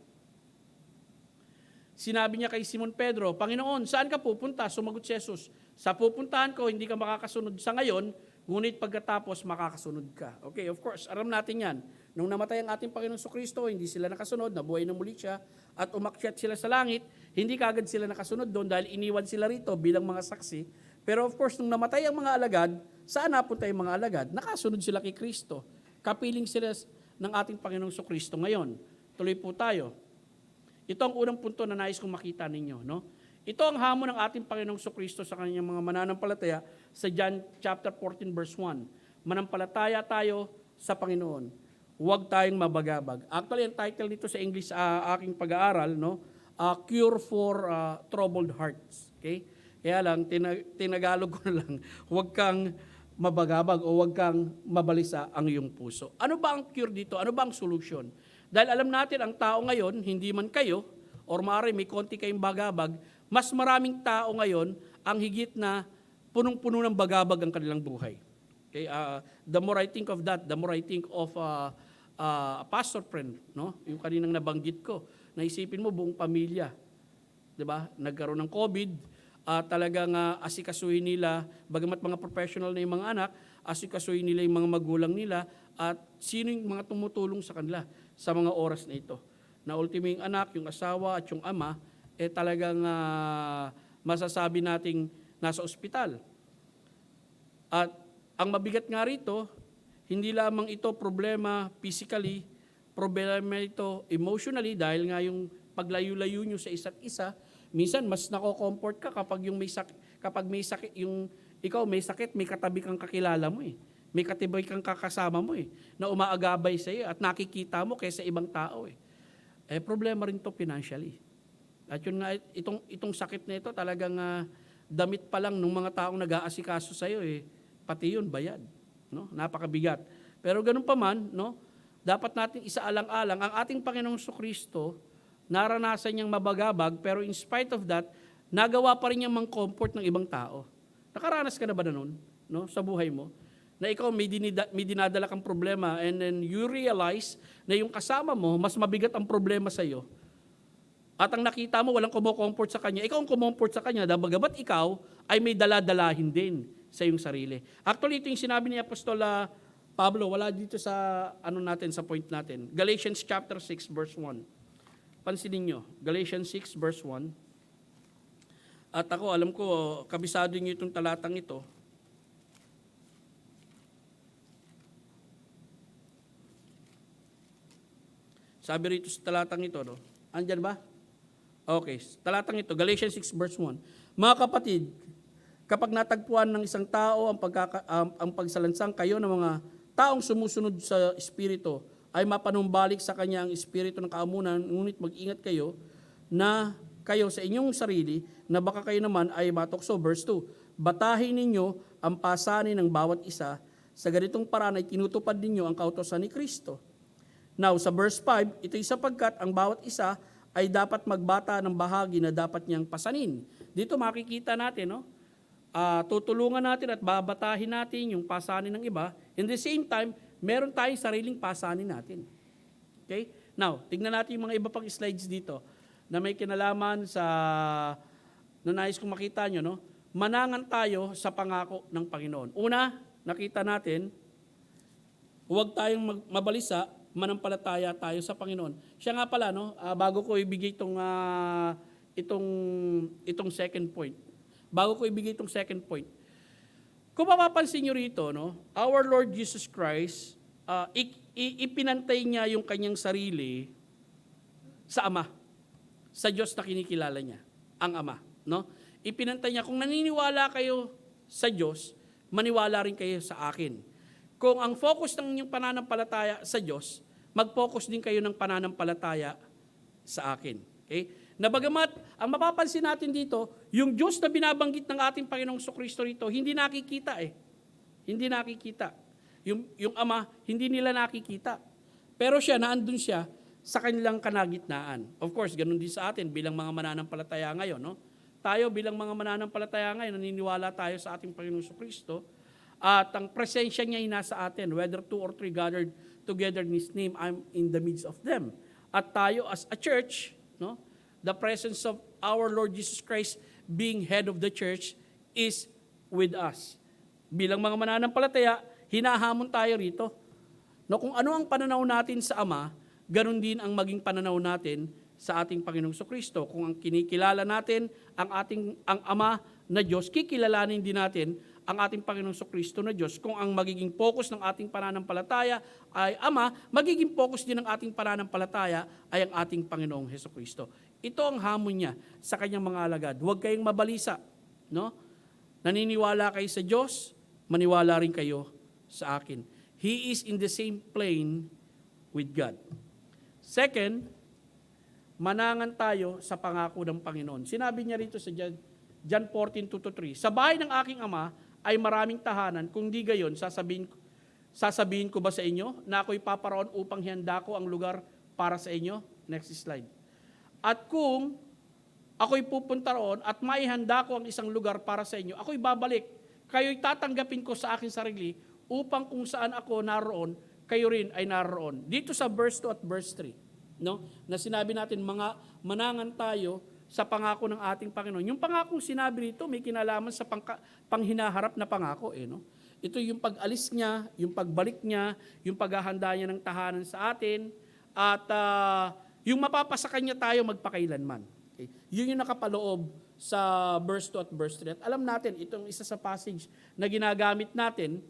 Sinabi niya kay Simon Pedro, Panginoon, saan ka pupunta? Sumagot si Jesus, sa pupuntahan ko, hindi ka makakasunod sa ngayon, ngunit pagkatapos makakasunod ka. Okay, of course, alam natin yan. Nung namatay ang ating Panginoong Sukristo, hindi sila nakasunod, nabuhay na muli siya, at umakyat sila sa langit, hindi kagad sila nakasunod doon dahil iniwan sila rito bilang mga saksi. Pero of course, nung namatay ang mga alagad, saan napunta yung mga alagad? Nakasunod sila kay Kristo. Kapiling sila ng ating Panginoong Sukristo ngayon. Tuloy po tayo. Ito ang unang punto na nais kong makita ninyo. No? Ito ang hamon ng ating Panginoong Sukristo sa kanyang mga mananampalataya sa John chapter 14 verse 1. Manampalataya tayo sa Panginoon. Huwag tayong mabagabag. Actually, ang title nito sa English aking pag-aaral, no? Cure for troubled hearts. Okay? Kaya lang, tinagalog ko na lang, huwag kang mabagabag o huwag kang mabalisa ang iyong puso. Ano ba ang cure dito? Ano ba ang solution? Dahil alam natin, ang tao ngayon, hindi man kayo, or maaari may konti kayong bagabag, mas maraming tao ngayon ang higit na punong-puno ng bagabag ang kanilang buhay. Okay? The more I think of that, the more I think of a pastor friend, no? Yung kaninang nabanggit ko, naisipin mo buong pamilya, 'di ba? Nagkaroon ng COVID, talagang asikasuhin nila, bagamat mga professional na yung mga anak, asikasuhin nila yung mga magulang nila at sino yung mga tumutulong sa kanila sa mga oras na ito. Na ultimo yung anak, yung asawa at yung ama, talagang masasabi nating nasa ospital. At ang mabigat nga rito, hindi lamang ito problema physically, problema ito emotionally dahil nga yung paglayo-layo nyo sa isa't isa, minsan mas nako-comfort ka kapag may sakit, yung ikaw may sakit, may katabi kang kakilala mo eh. May katabi kang kakasama mo eh, na umaagabay sa iyo at nakikita mo kaysa ibang tao eh. Problema rin to financially. At yun nga, itong sakit na ito talagang damit pa lang ng mga taong nag-aasikaso sa iyo eh, pati yun bayad. No? Napakabigat. Pero ganun pa man, no? Dapat natin isaalang-alang ang ating Panginoong Sukristo, naranasan niyang mabagabag, pero in spite of that, nagawa pa rin niyang mang-comfort ng ibang tao. Nakaranas ka na ba na nun, no? Sa buhay mo? Na ikaw may dinadala kang problema and then you realize na yung kasama mo, mas mabigat ang problema sa iyo. At ang nakita mo, walang kumo-comfort sa kanya. Ikaw ang kumo-comfort sa kanya, bagamat ikaw ay may dala-dalahin din sa iyong sarili. Actually, ito yung sinabi ni Apostol Pablo, wala dito sa sa point natin. Galatians chapter 6 verse 1. Pansinin nyo, Galatians 6 verse 1. At ako, alam ko, kabisado niyo itong talatang ito. Sabi rito sa talatang ito, no? Andyan ba? Okay, talatang ito, Galatians 6 verse 1. Mga kapatid, kapag natagpuan ng isang tao ang pagsalansang kayo ng mga taong sumusunod sa Espiritu, ay mapanumbalik sa kanya ang Espiritu ng kaamunan, ngunit mag-ingat kayo na kayo sa inyong sarili, na baka kayo naman ay matukso. Verse 2, batahin ninyo ang pasanin ng bawat isa, sa ganitong paraan ay tinutupad ninyo ang kautosan ni Kristo. Now, sa verse 5, ito'y sapagkat ang bawat isa ay dapat magbata ng bahagi na dapat niyang pasanin. Dito makikita natin, no? Tutulungan natin at babatahin natin yung pasanin ng iba. In the same time, meron tayong sariling pasanin natin. Okay? Now, tignan natin yung mga iba pang slides dito na may kinalaman sa na nais kong makita nyo, no? Manangan tayo sa pangako ng Panginoon. Una, nakita natin, huwag tayong mabalisa, manampalataya tayo sa Panginoon. Siya nga pala, no? Bago ko ibigay itong second point. Kung mapapansin nyo rito, no? Our Lord Jesus Christ, ipinantay niya yung kanyang sarili sa Ama. Sa Diyos na kinikilala niya, ang Ama. No? Ipinantay niya, kung naniniwala kayo sa Diyos, maniwala rin kayo sa akin. Kung ang focus ng inyong pananampalataya sa Diyos, mag-focus din kayo ng pananampalataya sa akin. Okay? Na bagamat, ang mapapansin natin dito, yung Diyos na binabanggit ng ating Panginoong Jesucristo rito, hindi nakikita eh. Hindi nakikita. Yung Ama, hindi nila nakikita. Pero siya, naandun siya sa kanilang kanagitnaan. Of course, ganun din sa atin bilang mga mananampalataya ngayon. No? Tayo bilang mga mananampalataya ngayon, naniniwala tayo sa ating Panginoong Jesucristo, at ang presensya niya ay nasa atin. Whether 2 or 3 gathered together in His name, I'm in the midst of them. At tayo as a church, no, the presence of our Lord Jesus Christ being head of the church is with us. Bilang mga mananampalataya, hinahamon tayo rito. No, kung ano ang pananaw natin sa Ama, ganun din ang maging pananaw natin sa ating Panginoong Jesucristo. Kung ang kinikilala natin ang Ama na Diyos, kikilalanin din natin ang ating Panginoong Jesucristo na Diyos. Kung ang magiging focus ng ating pananampalataya ay Ama, magiging focus din ng ating pananampalataya ay ang ating Panginoong Jesucristo. Ito ang hamon niya sa kanyang mga alagad. Huwag kayong mabalisa. No? Naniniwala kayo sa Diyos, maniwala rin kayo sa akin. He is in the same plane with God. Second, manangan tayo sa pangako ng Panginoon. Sinabi niya rito sa John 14:2-3, sa bahay ng aking Ama ay maraming tahanan, kung di gayon, sasabihin ko ba sa inyo na ako'y paparoon upang hihanda ko ang lugar para sa inyo? Next slide. At kung ako'y pupunta roon at maihanda ko ang isang lugar para sa inyo, ako'y babalik. Kayo'y tatanggapin ko sa aking sarili upang kung saan ako naroon, kayo rin ay naroon. Dito sa verse 2 at verse 3, no? Na sinabi natin, mga manangan tayo sa pangako ng ating Panginoon. Yung pangakong sinabi rito, may kinalaman sa panghinaharap na pangako. No? Ito yung pag-alis niya, yung pagbalik niya, yung paghahanda niya ng tahanan sa atin, at yung mapapasakan niya tayo magpakailanman. Okay? Yun yung nakapaloob sa verse 2 at verse 3. At alam natin, itong isa sa passage na ginagamit natin,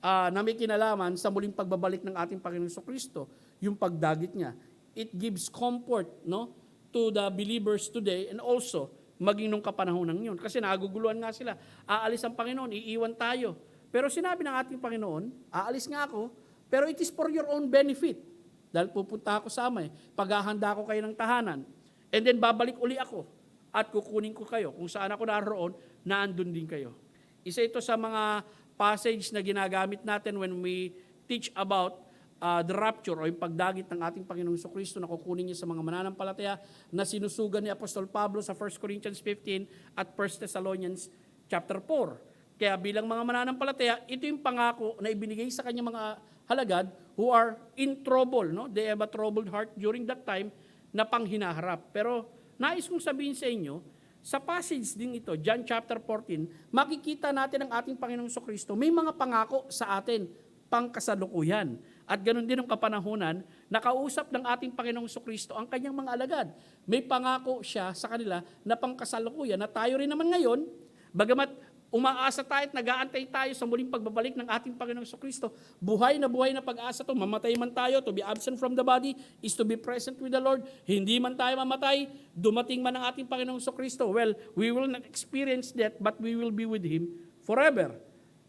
na may kinalaman sa muling pagbabalik ng ating Panginoong Jesucristo, yung pagdagit niya. It gives comfort, no, to the believers today and also maging nung kapanahon yun. Kasi naguguluhan nga sila. Aalis ang Panginoon, iiwan tayo. Pero sinabi ng ating Panginoon, aalis nga ako, pero it is for your own benefit. Dahil pupunta ako sa Ama, paghahanda ko kayo ng tahanan. And then babalik uli ako at kukunin ko kayo. Kung saan ako naroon, naandun din kayo. Isa ito sa mga passage na ginagamit natin when we teach about the rapture o yung pagdagit ng ating Panginoong Jesucristo na kukunin niya sa mga mananampalataya na sinusugan ni Apostol Pablo sa 1 Corinthians 15 at 1 Thessalonians chapter 4. Kaya bilang mga mananampalataya, ito yung pangako na ibinigay sa kanyang mga halagad who are in trouble. No? They have a troubled heart during that time na panghinaharap. Pero nais kong sabihin sa inyo, sa passage din ito, John chapter 14, makikita natin ang ating Panginoong Jesucristo, may mga pangako sa atin, pangkasalukuyan. At ganoon din ang kapanahunan, nakausap ng ating Panginoong Jesucristo ang kanyang mga alagad. May pangako siya sa kanila na pangkasalukuyan na tayo rin naman ngayon, bagamat Umaasa tayo at nag-aantay tayo sa muling pagbabalik ng ating Panginoong Kristo. Buhay na pag-asa to. Mamatay man tayo, to be absent from the body is to be present with the Lord. Hindi man tayo mamatay, dumating man ang ating Panginoong Kristo. Well, we will not experience that, but we will be with Him forever.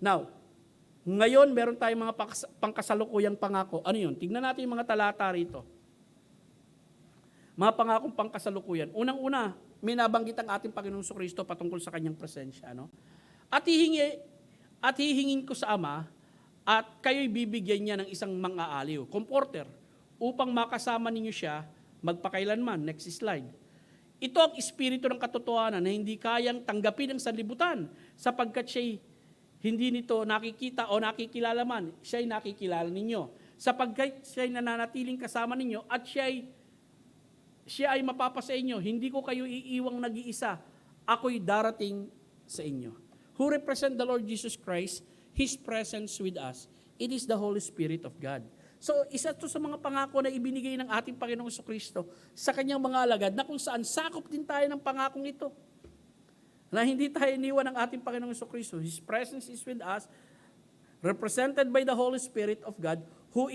Now, ngayon meron tayong mga pangkasalukuyang pangako. Ano yun? Tignan natin yung mga talata rito. Mga pangakong pangkasalukuyan. Unang-una, may nabanggit ang ating Panginoong Kristo patungkol sa kanyang presensya. No? At hihingin ko sa Ama at kayo'y bibigyan niya ng isang mang-aaliw, comforter, upang makasama ninyo siya magpakailanman. Next slide. Ito ang espiritu ng katotohanan na hindi kayang tanggapin ng sanlibutan sapagkat siya'y hindi nito nakikita o nakikilala man, siya'y nakikilala ninyo. Sapagkat siya'y nananatiling kasama ninyo at siya ay mapapasa inyo. Hindi ko kayo iiwang nag-iisa. Ako'y darating sa inyo. Who represent the Lord Jesus Christ, His presence with us. It is the Holy Spirit of God. So, isa to sa mga pangako na ibinigay ng ating Panginoong Kristo sa kanyang mga alagad na kung saan sakop din tayo ng pangakong ito. Na hindi tayo iniwan ng ating Panginoong Kristo. His presence is with us, represented by the Holy Spirit of God who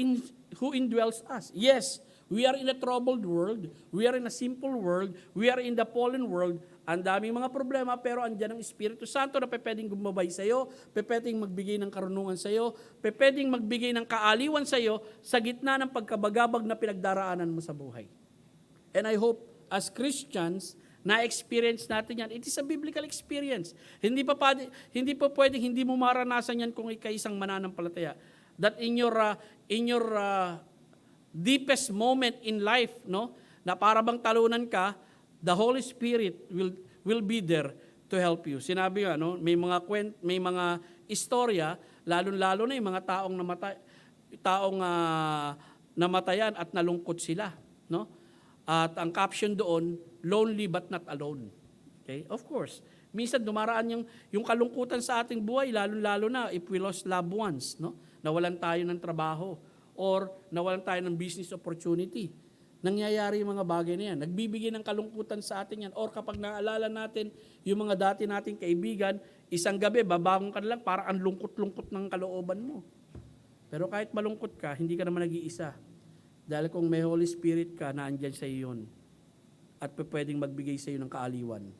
indwells us. Yes, we are in a troubled world, we are in a simple world, we are in the fallen world. Ang daming mga problema, pero andyan ang Espiritu Santo na pwedeng gumabay sa iyo, pwedeng magbigay ng karunungan sa iyo, pwedeng magbigay ng kaaliwan sa iyo sa gitna ng pagkabagabag na pinagdaraanan mo sa buhay. And I hope as Christians, na-experience natin yan. It is a biblical experience. Hindi pa pwedeng hindi mo maranasan yan kung ikay isang mananampalataya. That in your deepest moment in life, no, na para bang talunan ka, the Holy Spirit will be there to help you. Sinabi nga, no, may mga istorya, lalo na yung mga namatayan at nalungkot sila, no? At ang caption doon, lonely but not alone. Okay? Of course, minsan dumaraan yung kalungkutan sa ating buhay, lalo na if we lost loved ones, no? Nawalan tayo ng trabaho or nawalan tayo ng business opportunity. Nangyayari yung mga bagay na yan. Nagbibigay ng kalungkutan sa atin yan. Or kapag naalala natin yung mga dati nating kaibigan, isang gabi, babangon ka na lang, parang ang lungkot-lungkot ng kalooban mo. Pero kahit malungkot ka, hindi ka naman nag-iisa. Dahil kung may Holy Spirit ka, naandyan sa iyo yun. At pwedeng magbigay sa iyo ng kaaliwan.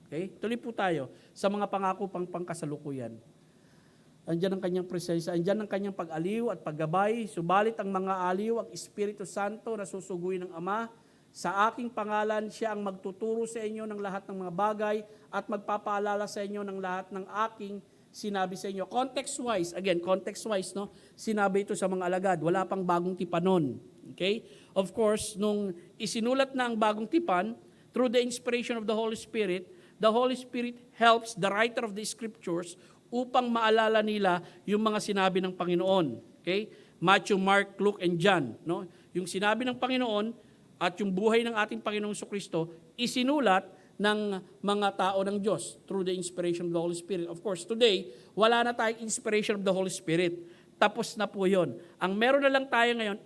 Okay? Tuloy po tayo sa mga pangako pangkasalukuyan. Andyan ang kanyang presensya, andyan ang kanyang pag-aliw at paggabay, subalit ang mga aliw, ang Espiritu Santo na susuguin ng Ama, sa aking pangalan siya ang magtuturo sa inyo ng lahat ng mga bagay at magpapaalala sa inyo ng lahat ng aking sinabi sa inyo. Context-wise, no? Sinabi ito sa mga alagad, wala pang bagong tipan nun. Okay? Of course, nung isinulat na ang bagong tipan, through the inspiration of the Holy Spirit helps the writer of the Scriptures upang maalala nila yung mga sinabi ng Panginoon. Okay? Matthew, Mark, Luke, and John. No? Yung sinabi ng Panginoon at yung buhay ng ating Panginoong Kristo, isinulat ng mga tao ng Diyos through the inspiration of the Holy Spirit. Of course, today, wala na tayong inspiration of the Holy Spirit. Tapos na po yun. Ang meron na lang tayo ngayon,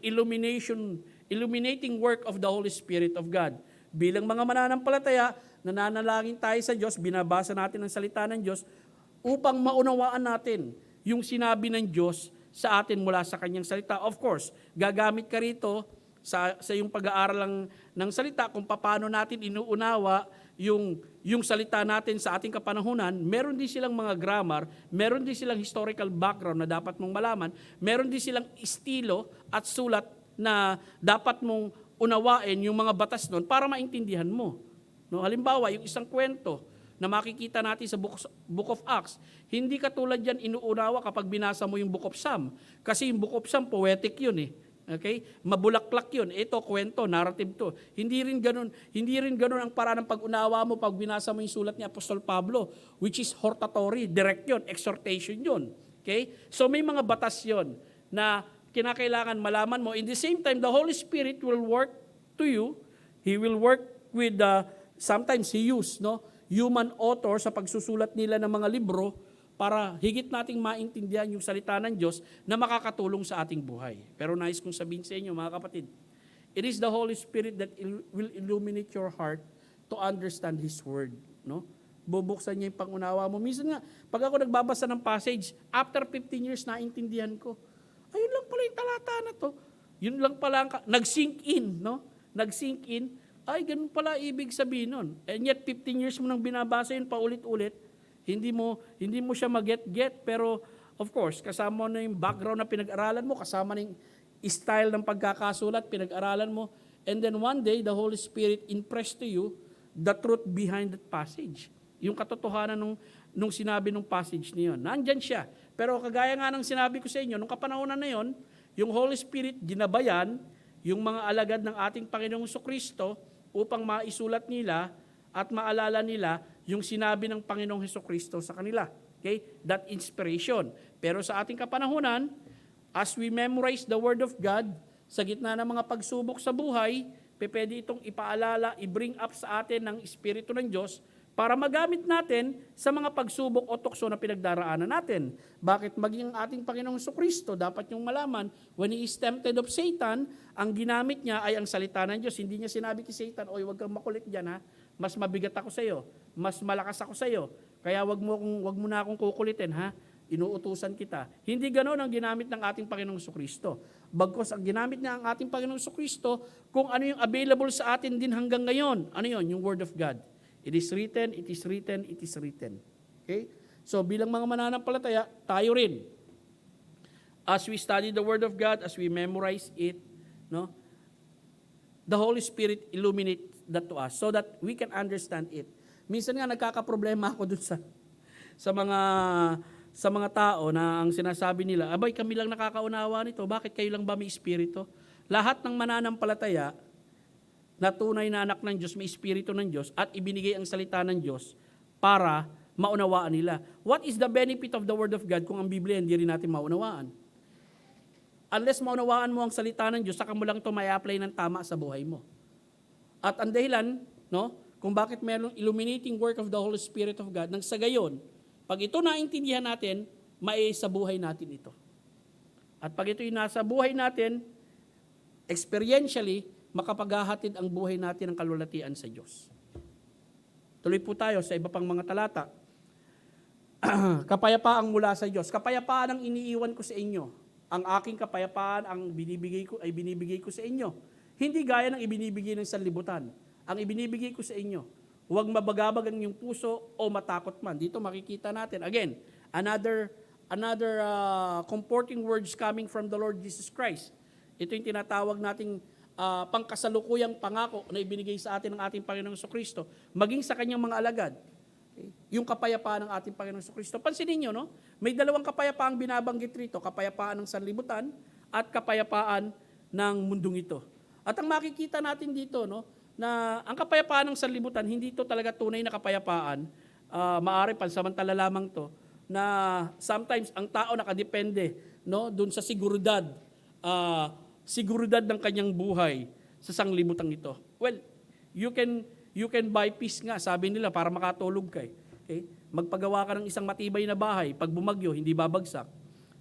illuminating work of the Holy Spirit of God. Bilang mga mananampalataya, nananalangin tayo sa Diyos, binabasa natin ang salita ng Diyos, upang maunawaan natin yung sinabi ng Diyos sa atin mula sa kanyang salita. Of course, gagamit ka rito sa iyong pag-aaral ng salita kung paano natin inuunawa yung salita natin sa ating kapanahunan. Meron din silang mga grammar, meron din silang historical background na dapat mong malaman, meron din silang estilo at sulat na dapat mong unawain yung mga batas nun para maintindihan mo. No, halimbawa, yung isang kwento na makikita natin sa Book of Acts, hindi katulad yan inuunawa kapag binasa mo yung Book of Psalm. Kasi yung Book of Psalm, poetic yun eh. Okay? Mabulaklak yun. Ito, kwento, narrative to. Hindi rin ganun ang paraan ng pag-unawa mo pag binasa mo yung sulat ni Apostol Pablo, which is hortatory, direct yun, exhortation yun. Okay? So may mga batas yun na kinakailangan malaman mo. In the same time, the Holy Spirit will work to you. He will work with, sometimes He use, human author sa pagsusulat nila ng mga libro para higit nating maintindihan yung salita ng Diyos na makakatulong sa ating buhay. Pero nais kong sabihin sa inyo, mga kapatid, it is the Holy Spirit that will illuminate your heart to understand His Word. No? bubuksan niya yung pangunawa mo. Minsan nga, pag ako nagbabasa ng passage, after 15 years, naintindihan ko, ayun lang pala yung talata na to. Yun lang pala, nag-sink in, no? Nag-sink in, ay, ganun pala ibig sabihin nun. And yet, 15 years mo nang binabasa yun paulit-ulit, hindi mo siya mag-get-get, pero of course, kasama na yung background na pinag-aralan mo, kasama na yung style ng pagkakasulat, pinag-aralan mo, and then one day, the Holy Spirit impressed to you the truth behind that passage. Yung katotohanan nung sinabi nung passage niyon. Nandyan siya. Pero kagaya nga ng sinabi ko sa inyo, nung kapanahonan na yon, yung Holy Spirit ginabayan yung mga alagad ng ating Panginoong Jesucristo upang maisulat nila at maalala nila yung sinabi ng Panginoong Jesucristo sa kanila. Okay? That inspiration. Pero sa ating kapanahonan, as we memorize the Word of God, sa gitna ng mga pagsubok sa buhay, pwede itong ipaalala, i-bring up sa atin ng Espiritu ng Diyos para magamit natin sa mga pagsubok o tukso na pinagdaraanan natin. Bakit maging ating Panginoong Jesucristo, dapat niyong malaman, when He is tempted of Satan, ang ginamit niya ay ang salita ng Diyos. Hindi niya sinabi kay Satan, oy, wag kang makulit dyan ha, mas mabigat ako sa iyo, mas malakas ako sa iyo, kaya wag mo na akong kukulitin ha, inuutusan kita. Hindi ganoon ang ginamit ng ating Panginoong Jesucristo. Bagkus ang ginamit niya ang ating Panginoong Jesucristo kung ano yung available sa atin din hanggang ngayon. Ano yun? Yung Word of God. It is written, it is written, it is written. Okay? So bilang mga mananampalataya, tayo rin. As we study the Word of God, as we memorize it, no? The Holy Spirit illuminates that to us so that we can understand it. Minsan nga nagkakaproblema ako dun sa mga tao na ang sinasabi nila, abay kami lang nakakaunawa nito, bakit kayo lang ba may espiritu? Lahat ng mananampalataya na tunay na anak ng Diyos, may espiritu ng Diyos at ibinigay ang salita ng Diyos para maunawaan nila. What is the benefit of the Word of God kung ang Biblia hindi rin natin maunawaan? Unless maunawaan mo ang salita ng Diyos, saka mo lang ito may apply ng tama sa buhay mo. At ang dahilan, no, kung bakit mayroong illuminating work of the Holy Spirit of God, nang sa gayon, pag ito naintindihan natin, sa buhay natin ito. At pag ito yung nasa buhay natin, experientially, makapaghahatid ang buhay natin ng kalulatian sa Diyos. Tuloy po tayo sa iba pang mga talata. Kapayapaan mula sa Diyos. Kapayapaan ang iniiwan ko sa inyo. Ang aking kapayapaan ang binibigay ko sa inyo. Hindi gaya ng ibinibigay ng sanlibutan. Ang ibinibigay ko sa inyo. Huwag mabagabag ang iyong puso o matakot man. Dito makikita natin, again, another comforting words coming from the Lord Jesus Christ. Ito yung tinatawag nating pangkasalukuyang pangako na ibinigay sa atin ng ating Panginoong Jesucristo, maging sa kanyang mga alagad. Okay? Yung kapayapaan ng ating Panginoong Jesucristo. Pansinin nyo, no? May dalawang kapayapaang binabanggit rito, kapayapaan ng sanlibutan at kapayapaan ng mundong ito. At ang makikita natin dito, no, na ang kapayapaan ng sanlibutan, hindi ito talaga tunay na kapayapaan, maaari pansamantala lamang to, na sometimes ang tao nakadepende, no, dun sa seguridad ng kanyang buhay sa sanglibutang ito. Well, you can buy peace nga, sabi nila, para makatulog ka. Okay? Magpagawa ka ng isang matibay na bahay, pag bumagyo, hindi babagsak.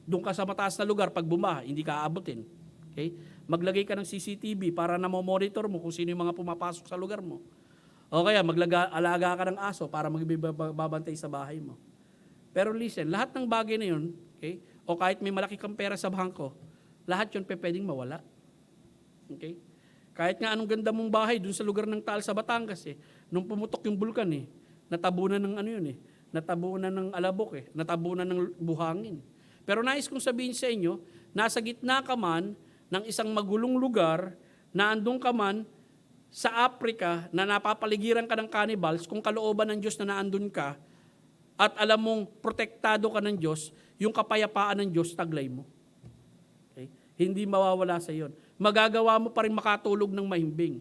Doon ka sa mataas na lugar, pag bumaha, hindi ka aabutin. Okay? Maglagay ka ng CCTV para na monitor mo kung sino yung mga pumapasok sa lugar mo. O kaya alaga ka ng aso para magbabantay sa bahay mo. Pero listen, lahat ng bagay na yun, okay? O kahit may malaki kang pera sa bangko, lahat yun pwedeng mawala. Okay? Kahit nga anong ganda mong bahay dun sa lugar ng Taal sa Batangas, nung pumutok yung bulkan, natabunan ng natabunan ng alabok, natabunan ng buhangin. Pero nais kong sabihin sa inyo, nasa gitna ka man ng isang magulong lugar, na andun ka man sa Africa na napapaligiran ka ng cannibals, kung kalooban ng Diyos na naandun ka, at alam mong protektado ka ng Diyos, yung kapayapaan ng Diyos, taglay mo. Okay? Hindi mawawala sa iyon. Magagawa mo pa rin makatulog ng mahimbing.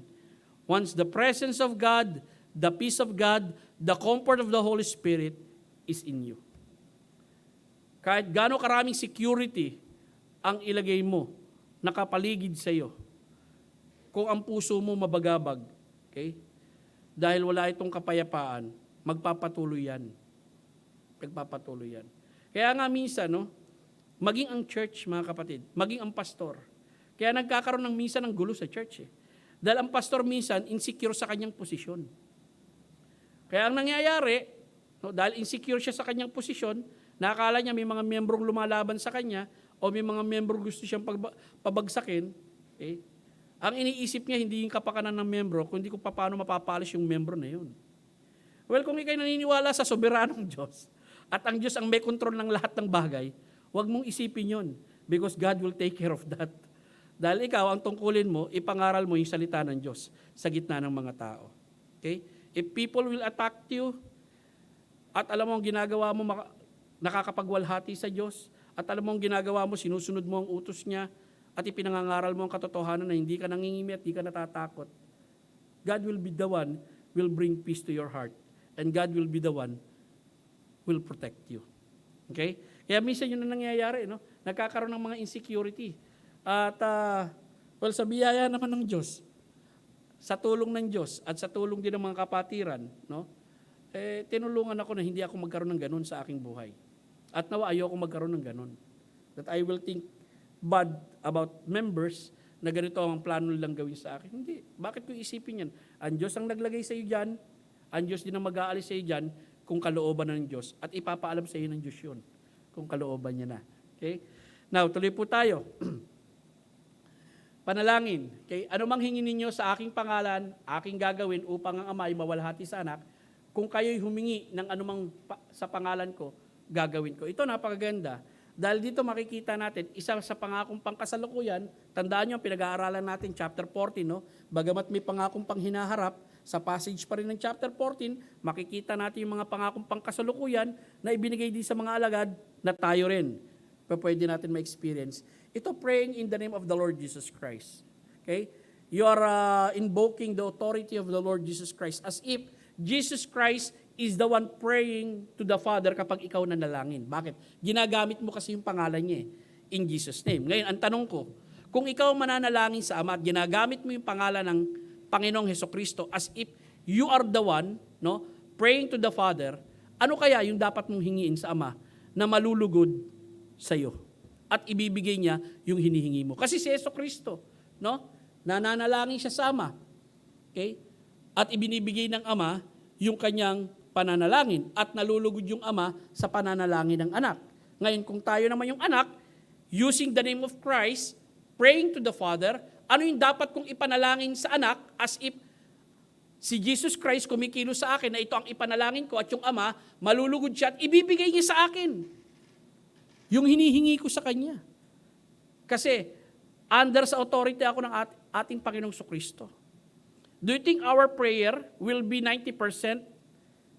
Once the presence of God, the peace of God, the comfort of the Holy Spirit is in you. Kahit gaano karaming security ang ilagay mo, nakapaligid sa iyo, kung ang puso mo mabagabag, okay? Dahil wala itong kapayapaan, magpapatuloy yan. Magpapatuloy yan. Kaya nga minsan, no, maging ang church, mga kapatid, maging ang pastor, kaya nagkakaroon ng minsan ng gulo sa church. Dahil ang pastor minsan, insecure sa kanyang posisyon. Kaya ang nangyayari, No? Dahil insecure siya sa kanyang posisyon, nakakala niya may mga miyembrong lumalaban sa kanya o may mga miyembrong gusto siyang pabagsakin. Okay? Ang iniisip niya, hindi yung kapakanan ng miyembro, kundi kung paano mapapalis yung miyembro na yun. Well, kung ikay naniniwala sa soberanong Diyos, at ang Diyos ang may kontrol ng lahat ng bagay, huwag mong isipin yun, because God will take care of that. Dahil ikaw, ang tungkulin mo, ipangaral mo yung salita ng Diyos sa gitna ng mga tao. Okay? If people will attack you, at alam mo ang ginagawa mo, nakakapagwalhati sa Diyos, at alam mo ang ginagawa mo, sinusunod mo ang utos niya, at ipinangangaral mo ang katotohanan na hindi ka nangingimi at hindi ka natatakot, God will be the one will bring peace to your heart. And God will be the one will protect you. Okay? Kaya minsan yun na nangyayari, no? Nagkakaroon ng mga insecurity. At, well, sa biyaya naman ng Diyos, sa tulong ng Diyos, at sa tulong din ng mga kapatiran, no? Tinulungan ako na hindi ako magkaroon ng ganun sa aking buhay. At nawa ayoko magkaroon ng ganun. That I will think bad about members na ganito ang plano lang gawin sa akin. Hindi. Bakit ko isipin yan? Ang Diyos ang naglagay sa iyo dyan, ang Diyos din ang mag-aalis sa iyo dyan kung kalooban ng Diyos. At ipapaalam sa iyo ng Diyos yun kung kalooban niya na. Okay? Now, tuloy po tayo. Panalangin. Okay? Ano mang hingin ninyo sa aking pangalan, aking gagawin upang ang Ama ay mawalhati sa anak. Kung kayo'y humingi ng anumang sa pangalan ko, gagawin ko. Ito napakaganda. Dahil dito makikita natin, isa sa pangakong pangkasalukuyan, tandaan nyo, pinag-aaralan natin chapter 14, no? Bagamat may pangakong panghinaharap, sa passage pa rin ng chapter 14, makikita natin yung mga pangakong pangkasalukuyan na ibinigay din sa mga alagad na tayo rin. Pwede natin ma-experience. Ito praying in the name of the Lord Jesus Christ. Okay? You are invoking the authority of the Lord Jesus Christ as if Jesus Christ is the one praying to the Father kapag ikaw nanalangin. Bakit? Ginagamit mo kasi yung pangalan niya in Jesus' name. Ngayon, ang tanong ko, kung ikaw mananalangin sa Ama at ginagamit mo yung pangalan ng Panginoong Hesukristo as if you are the one, no, praying to the Father, ano kaya yung dapat mong hingiin sa Ama na malulugod sa iyo? At ibibigay niya yung hinihingi mo. Kasi si Hesukristo, no, nananalangin siya sa Ama. Okay? At ibinibigay ng Ama yung kanyang pananalangin at nalulugod yung Ama sa pananalangin ng anak. Ngayon, kung tayo naman yung anak, using the name of Christ, praying to the Father, ano yung dapat kong ipanalangin sa anak as if si Jesus Christ kumikilos sa akin na ito ang ipanalangin ko at yung Ama, malulugod siya at ibibigay niya sa akin yung hinihingi ko sa Kanya. Kasi under sa authority ako ng ating Panginoong Kristo. Do you think our prayer will be 90%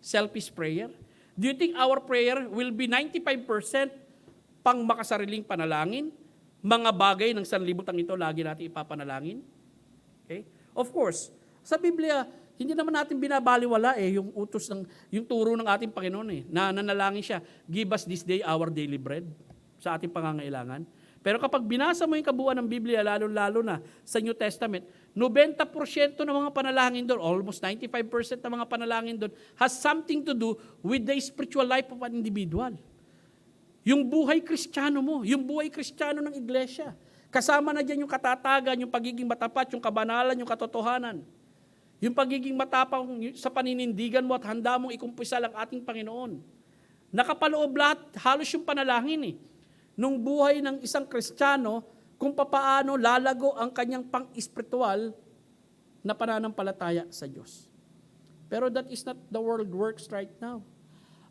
selfish prayer? Do you think our prayer will be 95% pang makasariling panalangin? Mga bagay ng sanlibutan ito, lagi natin ipapanalangin? Okay? Of course, sa Biblia, hindi naman natin binabaliwala yung utos yung turo ng ating Panginoon na nanalangin siya, give us this day our daily bread sa ating pangangailangan. Pero kapag binasa mo yung kabuuan ng Biblia, lalo-lalo na sa New Testament, 90% ng mga panalangin doon, almost 95% ng mga panalangin doon, has something to do with the spiritual life of an individual. Yung buhay Kristiyano mo, yung buhay Kristiyano ng iglesia. Kasama na dyan yung katatagan, yung pagiging matapat, yung kabanalan, yung katotohanan. Yung pagiging matapang sa paninindigan mo at handa mong ikumpisal ang ating Panginoon. Nakapaloob lahat, halos yung panalangin nung buhay ng isang Kristiyano, kung papaano lalago ang kanyang pang-espiritual na pananampalataya sa Diyos. Pero that is not the world works right now.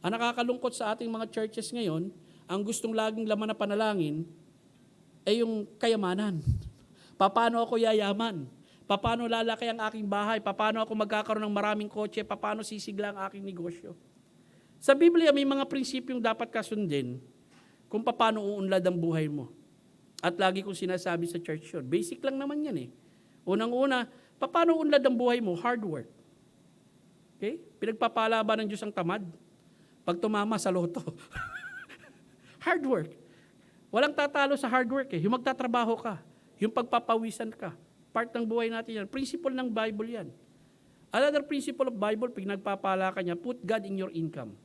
Ang nakakalungkot sa ating mga churches ngayon, ang gustong laging laman na panalangin ay yung kayamanan. Paano ako yayaman? Paano lalaki ang aking bahay? Paano ako magkakaroon ng maraming kotse? Paano sisigla ang aking negosyo? Sa Biblia, may mga prinsipyong dapat kasundin kung paano uunlad ang buhay mo. At lagi kong sinasabi sa church yun. Basic lang naman yan Unang-una, paano uunlad ang buhay mo? Hard work. Okay? Pinagpapalaban ng Diyos ang tamad. Pag tumama sa loto. Hard work. Walang tatalo sa hard work Yung magtatrabaho ka. Yung pagpapawisan ka. Part ng buhay natin yan. Principle ng Bible yan. Another principle of Bible, pag nagpapala ka niya, put God in your income.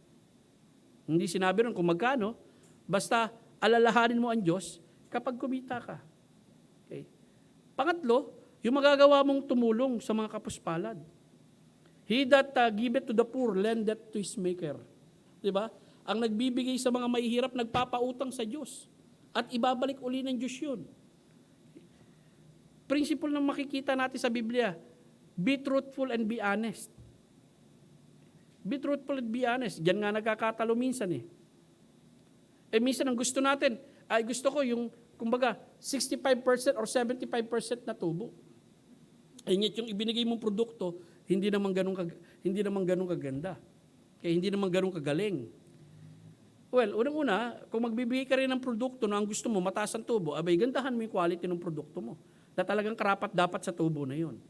Hindi sinabi ron kung magkano, basta alalahanin mo ang Diyos kapag kumita ka. Okay. Pangatlo, yung magagawa mong tumulong sa mga kapuspalad. He that giveth to the poor, lendeth to his maker. Di ba? Ang nagbibigay sa mga mahihirap, nagpapautang sa Diyos. At ibabalik uli ng Diyos yun. Principle na makikita natin sa Biblia, be truthful and be honest. Be truthful and be honest. Diyan nga nagkakatalo minsan eh. Minsan ang gusto natin, ay gusto ko yung, kumbaga, 65% or 75% na tubo. Yet yung ibinigay mong produkto, hindi naman ganun kaganda. Kaya hindi naman ganun kagaling. Well, unang-una, kung magbibigay ka rin ng produkto na ang gusto mo, mataas ang tubo, abay, gandahan mo yung quality ng produkto mo. Na talagang karapat dapat sa tubo na yun.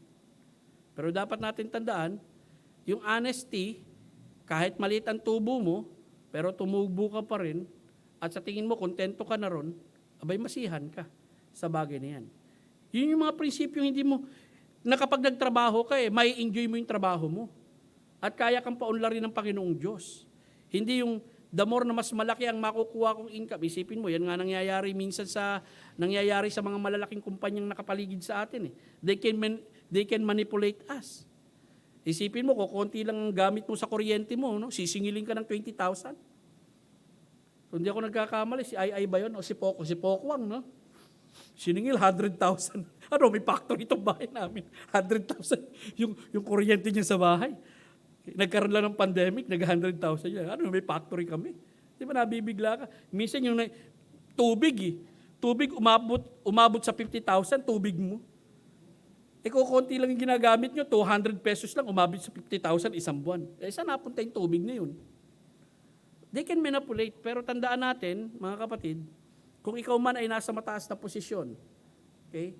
Pero dapat natin tandaan, yung honesty, kahit maliit ang tubo mo, pero tumubo ka pa rin, at sa tingin mo, kontento ka na ron, abay, masihan ka sa bagay na yan. Yun yung mga prinsipyo, hindi mo, na kapag nagtrabaho ka may enjoy mo yung trabaho mo. At kaya kang paunlarin ng Panginoong Diyos. Hindi yung the more na mas malaki ang makukuha kong income. Isipin mo, yan nga nangyayari minsan nangyayari sa mga malalaking kumpanyang nakapaligid sa atin. They can manipulate us. Isipin mo, kukunti lang ang gamit mo sa kuryente mo, no? Sisingilin ka ng 20,000. Kung di ako nagkakamali, si Ai ba yun? O si Pokwang, no? Siningil 100,000. Ano, may factory itong bahay namin. 100,000 yung kuryente niya sa bahay. Nagkaroon lang ng pandemic, nag-100,000 yan. Ano, may factory kami. Di ba nabibigla ka? Minsan yung tubig eh. Tubig umabot sa 50,000, tubig mo. Kukunti lang yung ginagamit nyo, 200 pesos lang, umabot sa 50,000 isang buwan. Saan napunta yung tubig na yun? They can manipulate, pero tandaan natin, mga kapatid, kung ikaw man ay nasa mataas na posisyon, okay,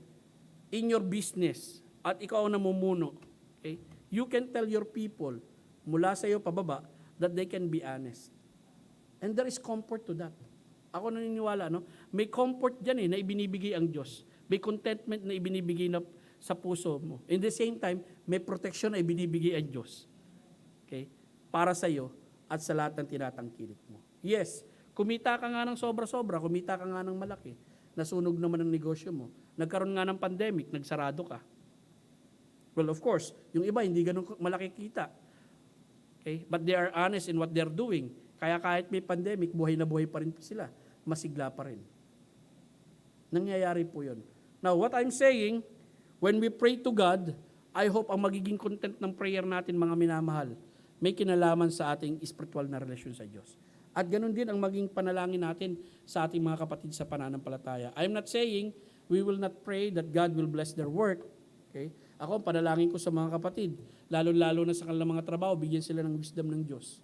in your business, at ikaw ang namumuno, okay, you can tell your people, mula sa iyo pababa, that they can be honest. And there is comfort to that. Ako naniniwala, no? May comfort dyan na ibinibigay ang Diyos. May contentment na ibinibigay na sa puso mo. In the same time, may protection na ibinibigay ang Diyos. Okay? Para sa iyo at sa lahat ng tinatangkilik mo. Yes, kumita ka nga ng sobra-sobra, kumita ka nga ng malaki, nasunog naman ang negosyo mo. Nagkaroon nga ng pandemic, nagsarado ka. Well, of course, yung iba hindi ganun malaki kita. Okay? But they are honest in what they're doing. Kaya kahit may pandemic, buhay na buhay pa rin sila. Masigla pa rin. Nangyayari po yun. Now, what I'm saying, when we pray to God, I hope ang magiging content ng prayer natin, mga minamahal, may kinalaman sa ating spiritual na relasyon sa Diyos. At ganun din ang maging panalangin natin sa ating mga kapatid sa pananampalataya. I'm not saying we will not pray that God will bless their work. Okay? Ako, panalangin ko sa mga kapatid, lalo-lalo na sa kanilang mga trabaho, bigyan sila ng wisdom ng Diyos.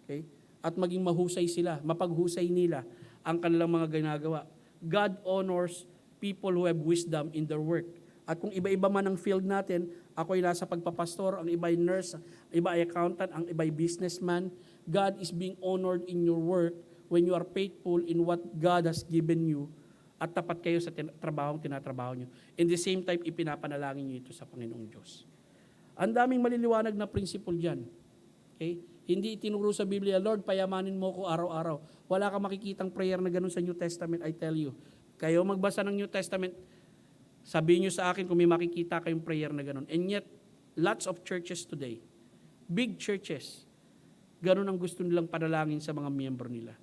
Okay? At maging mahusay sila, mapaghusay nila ang kanilang mga ginagawa. God honors people who have wisdom in their work. At kung iba-iba man ang field natin, ako ay nasa pagpapastor, ang iba ay nurse, ang iba ay accountant, ang iba ay businessman, God is being honored in your work when you are faithful in what God has given you at tapat kayo sa trabahong tinatrabaho nyo. In the same time, ipinapanalangin nyo ito sa Panginoong Diyos. Ang daming maliliwanag na principle dyan. Okay? Hindi itinuro sa Biblia, Lord, payamanin mo ko araw-araw. Wala ka makikitang prayer na ganun sa New Testament, I tell you. Kayo magbasa ng New Testament, sabihin nyo sa akin kung may makikita kayong prayer na ganun. And yet, lots of churches today, big churches, ganun ang gusto nilang panalangin sa mga miyembro nila.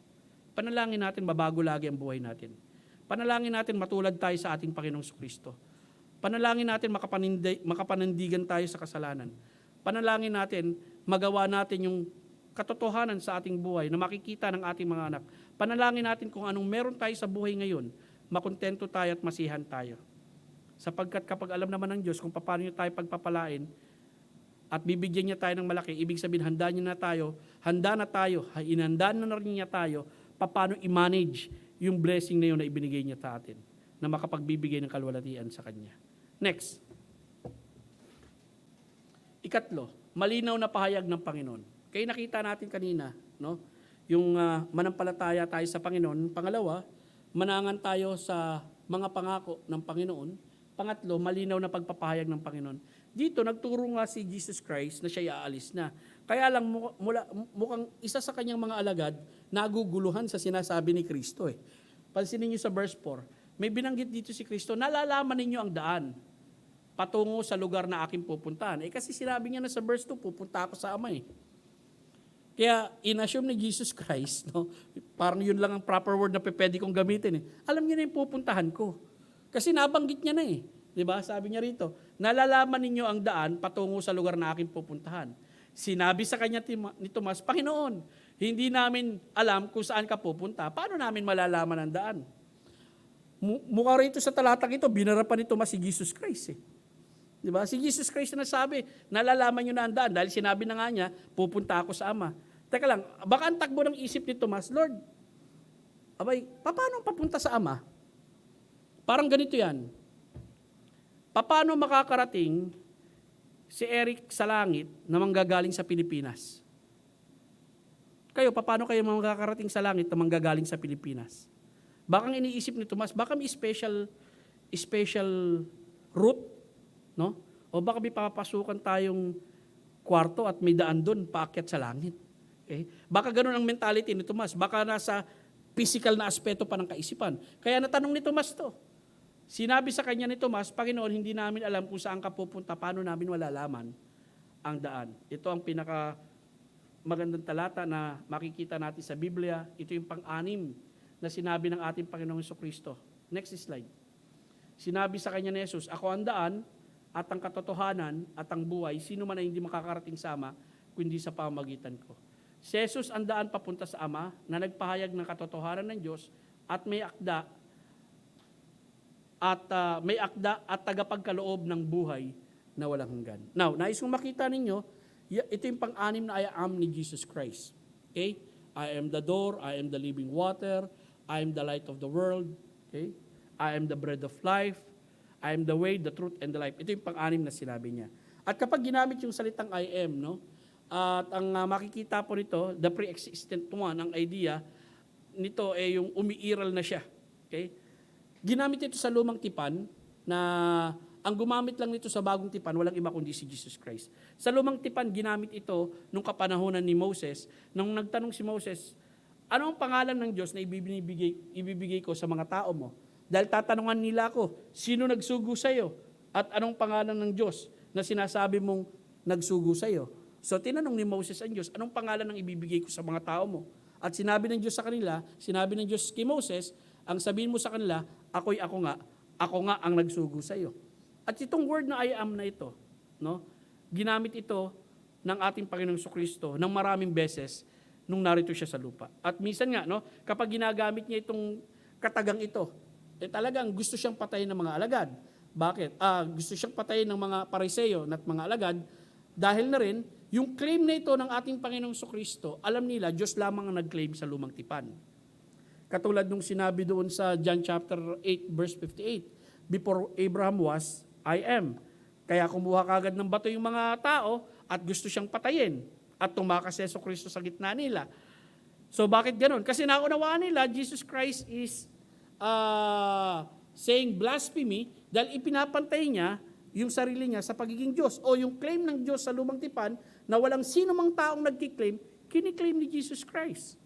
Panalangin natin, mabago lagi ang buhay natin. Panalangin natin, matulad tayo sa ating Panginoong Kristo. Panalangin natin, makapanindigan tayo sa kasalanan. Panalangin natin, magawa natin yung katotohanan sa ating buhay na makikita ng ating mga anak. Panalangin natin kung anong meron tayo sa buhay ngayon, makontento tayo at masihan tayo. Sapagkat kapag alam naman ng Diyos kung paano niyo tayo pagpapalain at bibigyan niya tayo ng malaki, ibig sabihin handa na tayo, inanda na rin niya tayo, paano i-manage yung blessing na yun na ibinigay niya sa atin, na makapagbibigay ng kalwalatian sa Kanya. Next. Ikatlo, malinaw na pahayag ng Panginoon. Kaya nakita natin kanina, no? Yung manampalataya tayo sa Panginoon. Pangalawa, manangan tayo sa mga pangako ng Panginoon. Pangatlo, malinaw na pagpapahayag ng Panginoon. Dito, nagturo nga si Jesus Christ na siya aalis na. Kaya lang mukhang isa sa kanyang mga alagad naguguluhan sa sinasabi ni Kristo. Pansinin niyo sa verse 4, may binanggit dito si Kristo, nalalaman ninyo ang daan patungo sa lugar na aking pupuntahan. Kasi sinabi niya na sa verse 2, pupunta ako sa Ama . Kaya inassume ni Jesus Christ, no? Parang yun lang ang proper word na pwede kong gamitin. Alam niya na yung pupuntahan ko. Kasi nabanggit niya na eh. 'Di ba? Sabi niya rito, nalalaman ninyo ang daan patungo sa lugar na aking pupuntahan. Sinabi sa kanya ni Tomas, Panginoon, hindi namin alam kung saan ka pupunta. Paano namin malalaman ang daan? Mukha rito sa talatang ito, binarapan ni Tomas si Jesus Christ eh. Di ba? Si Jesus Christ na sabi, nalalaman nyo na ang daan dahil sinabi na nga niya, pupunta ako sa Ama. Teka lang, baka ang takbo ng isip ni Tomas, Lord, abay, paano papunta sa Ama? Parang ganito yan. Paano makakarating si Eric sa langit na manggagaling sa Pilipinas? Kayo, paano kayo makakarating sa langit na manggagaling sa Pilipinas? Baka ang iniisip ni Tomas, baka may special route, no? O baka may papasukan tayong kwarto at may daan doon paakyat sa langit. Okay? Baka ganun ang mentality ni Tomas. Baka nasa physical na aspeto pa ng kaisipan. Kaya natanong ni Tomas to. Sinabi sa kanya ni Tomas, Panginoon, hindi namin alam kung saan ka pupunta, paano namin malalaman ang daan. Ito ang pinaka magandang talata na makikita natin sa Biblia. Ito yung pang-anim na sinabi ng ating Panginoong Jesucristo. Next slide. Sinabi sa kanya ni Jesus, ako ang daan at ang katotohanan at ang buhay, sino man ay hindi makakarating sa Ama, kundi sa pamamagitan ko. Si Jesus ang daan papunta sa Ama na nagpahayag ng katotohanan ng Diyos at may akda at tagapagkaloob ng buhay na walang hanggan. Now, nais kong makita ninyo, ito yung pang-anim na I am ni Jesus Christ. Okay? I am the door, I am the living water, I am the light of the world, okay? I am the bread of life, I am the way, the truth, and the life. Ito yung pang-anim na sinabi niya. At kapag ginamit yung salitang I am, no? At ang makikita po nito, the pre-existent one, ang idea nito ay yung umiiral na siya. Okay? Ginamit ito sa lumang tipan na ang gumamit lang nito sa bagong tipan, walang iba kundi si Jesus Christ. Sa lumang tipan, ginamit ito nung kapanahonan ni Moses. Nung nagtanong si Moses, ano ang pangalan ng Diyos na ibibigay ko sa mga tao mo? Dahil tatanungan nila ako, sino nagsugo sa iyo? At anong pangalan ng Diyos na sinasabi mong nagsugo sa iyo? So tinanong ni Moses ang Diyos, anong pangalan ang ibibigay ko sa mga tao mo? At sinabi ng Diyos sa kanila, sinabi ng Diyos kay Moses, ang sabihin mo sa kanila, ako nga ang nagsugo sa iyo. At itong word na I am na ito, no? Ginamit ito ng ating Panginoong Jesucristo ng maraming beses nung narito siya sa lupa. At minsan nga, no, kapag ginagamit niya itong katagang ito, talagang gusto siyang patayin ng mga alagad. Bakit? Gusto siyang patayin ng mga pariseyo at mga alagad dahil na rin, yung claim na ito ng ating Panginoong Jesucristo, alam nila, Diyos lamang ang nag-claim sa lumang tipan. Katulad nung sinabi doon sa John chapter 8, verse 58, before Abraham was, I am. Kaya kumuha kagad ng bato yung mga tao at gusto siyang patayin at tumakas si Jesucristo sa gitna nila. So bakit ganun? Kasi naunawaan nila, Jesus Christ is saying blasphemy dahil ipinapantay niya yung sarili niya sa pagiging Diyos o yung claim ng Diyos sa lumang tipan na walang sino mang taong nagkiklaim, kiniklaim ni Jesus Christ.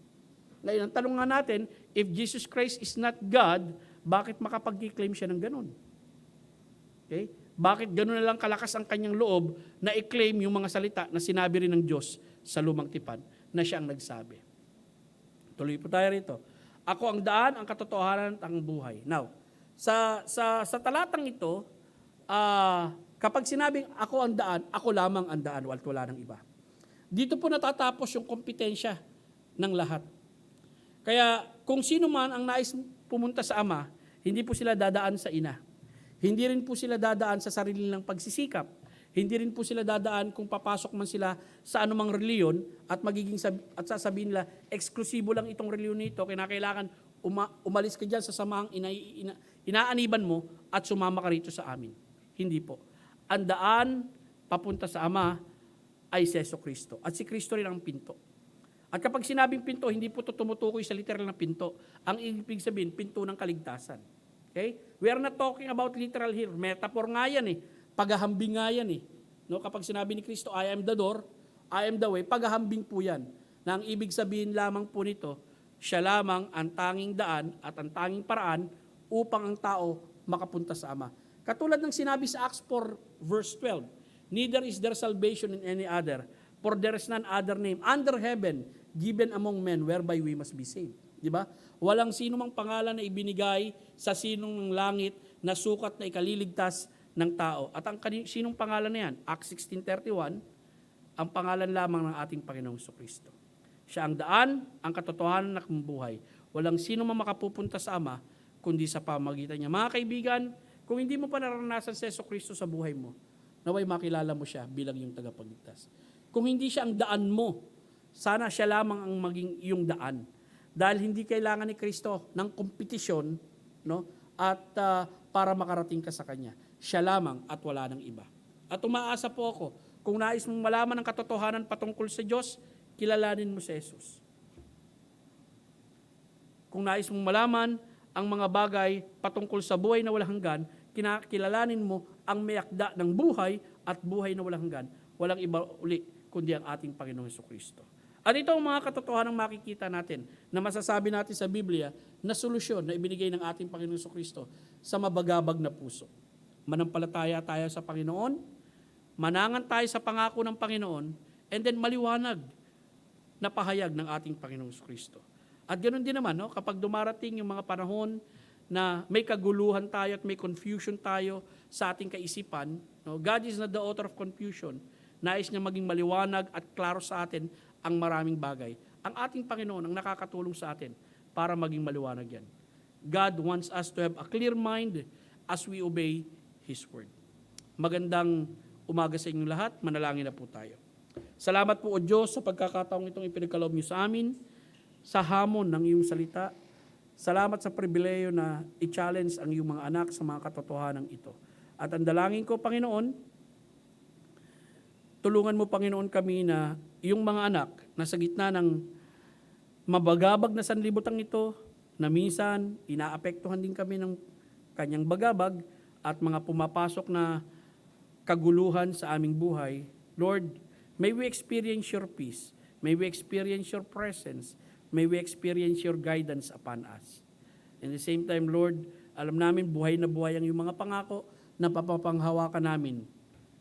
Ngayon, ang tanong nga natin, if Jesus Christ is not God, bakit makapag-claim siya ng ganun? Okay? Bakit gano'n na lang kalakas ang kanyang loob na i-claim yung mga salita na sinabi rin ng Diyos sa lumang tipan na siya ang nagsabi? Tuloy po tayo rito. Ako ang daan, ang katotohanan at ang buhay. Now, sa talatang ito, kapag sinabing ako ang daan, ako lamang ang daan, wala ng iba. Dito po natatapos yung kompetensya ng lahat. Kaya kung sino man ang nais pumunta sa Ama, hindi po sila dadaan sa Ina. Hindi rin po sila dadaan sa sarili nilang pagsisikap. Hindi rin po sila dadaan kung papasok man sila sa anumang reliyon at sasabihin nila, eksklusibo lang itong reliyon nito, kailangan umalis ka dyan sa samahang inaaniban mo at sumama ka rito sa amin. Hindi po. Ang daan papunta sa Ama ay si Jesucristo. At si Kristo rin ang pinto. At kapag sinabing pinto, hindi po ito tumutukoy sa literal na pinto. Ang ibig sabihin, pinto ng kaligtasan. Okay? We are not talking about literal here. Metaphor nga yan eh. Paghahambing nga yan eh. No? Kapag sinabi ni Kristo, I am the door, I am the way, paghahambing po yan. Na ang ibig sabihin lamang po nito, siya lamang ang tanging daan at ang tanging paraan upang ang tao makapunta sa Ama. Katulad ng sinabi sa Acts 4 verse 12, neither is there salvation in any other, For there is none other name under heaven given among men whereby we must be saved. Di ba? Walang sino mang pangalan na ibinigay sa sinong ng langit na sukat na ikaliligtas ng tao. At ang sinong pangalan na yan? Acts 16:31, ang pangalan lamang ng ating Panginoong Jesucristo. Siya ang daan, ang katotohanan at ang buhay. Walang sino man makapupunta sa Ama kundi sa pamagitan niya. Mga kaibigan, kung hindi mo pa naranasan si Jesucristo sa buhay mo, naway makilala mo siya bilang iyong tagapagligtas. Kung hindi siya ang daan mo, sana siya lamang ang maging iyong daan. Dahil hindi kailangan ni Kristo ng kompetisyon, no? At para makarating ka sa Kanya. Siya lamang at wala ng iba. At umaasa po ako, kung nais mong malaman ang katotohanan patungkol sa Diyos, kilalanin mo si Jesus. Kung nais mong malaman ang mga bagay patungkol sa buhay na walang hanggan, kilalanin mo ang mayakda ng buhay at buhay na walang hanggan. Walang iba uli kundi ang ating Panginoong Jesucristo. At ito ang mga katotohanan makikita natin na masasabi natin sa Biblia na solusyon na ibinigay ng ating Panginoong Jesucristo sa mabagabag na puso. Manampalataya tayo sa Panginoon, manangan tayo sa pangako ng Panginoon, and then maliwanag na pahayag ng ating Panginoong Jesucristo. At ganoon din naman, no, kapag dumarating yung mga panahon na may kaguluhan tayo at may confusion tayo sa ating kaisipan, no, God is not the author of confusion. Nais niya maging maliwanag at klaro sa atin ang maraming bagay. Ang ating Panginoon ang nakakatulong sa atin para maging maliwanag yan. God wants us to have a clear mind as we obey His Word. Magandang umaga sa inyong lahat. Manalangin na po tayo. Salamat po o Diyos sa pagkakataong itong ipinagkaloob niyo sa amin, sa hamon ng iyong salita. Salamat sa pribileyo na i-challenge ang iyong mga anak sa mga katotohanan ito. At ang dalangin ko, Panginoon, tulungan mo, Panginoon, kami na yung mga anak na sa gitna ng mabagabag na sanlibutan ito, na minsan inaapektuhan din kami ng kanyang bagabag at mga pumapasok na kaguluhan sa aming buhay. Lord, may we experience your peace. May we experience your presence. May we experience your guidance upon us. In the same time, Lord, alam namin buhay na buhay ang iyong mga pangako na papapanghawakan namin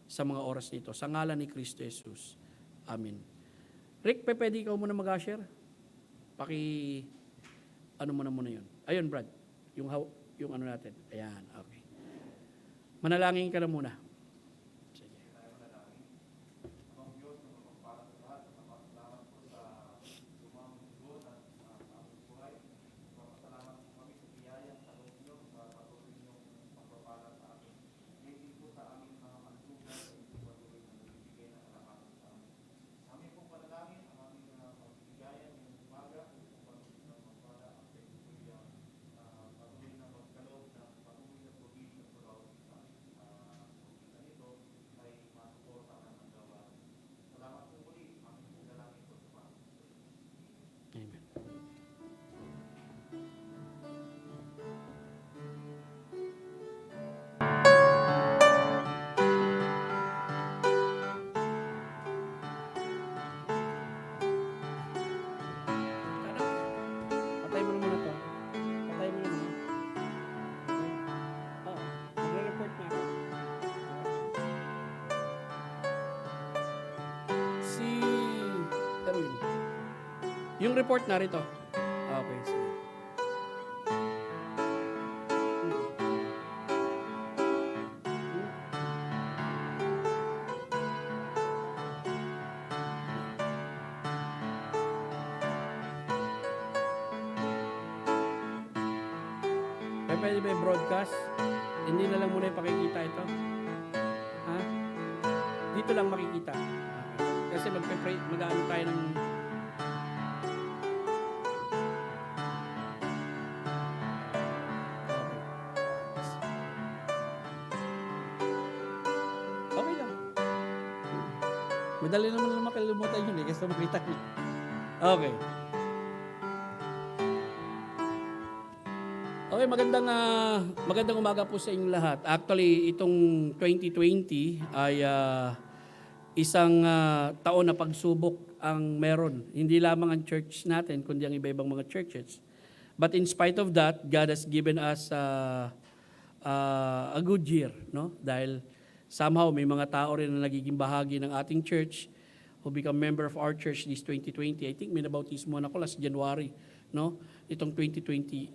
sa mga oras nito. Sa ngalan ni Kristo Jesus. Amen. Rick, pwede ikaw muna mag-share? Ano muna yun? Ayun, Brad. Yung ano natin. Ayan, okay. Manalangin ka na muna. Sige. Amen. Patay mo na muna to. Patay mo na muna. Oo. Magre-report na ako. Si Erwin. Yung report na rito. Okay, sige. Pwede ba i-broadcast? Hindi na lang muna ipakikita ito. Ha? Dito lang makikita. Okay. Kasi mag-ano tayo ng... Okay lang. Madali naman makalimutan yun kasi makita niyo. Okay. Okay, magandang umaga po sa inyong lahat. Actually, itong 2020 ay isang taon na pagsubok ang meron. Hindi lamang ang church natin, kundi ang iba-ibang mga churches. But in spite of that, God has given us a good year, no? Dahil somehow may mga tao rin na nagiging bahagi ng ating church who become member of our church this 2020. I think may nabautismo na ako last January, no? Itong 2020.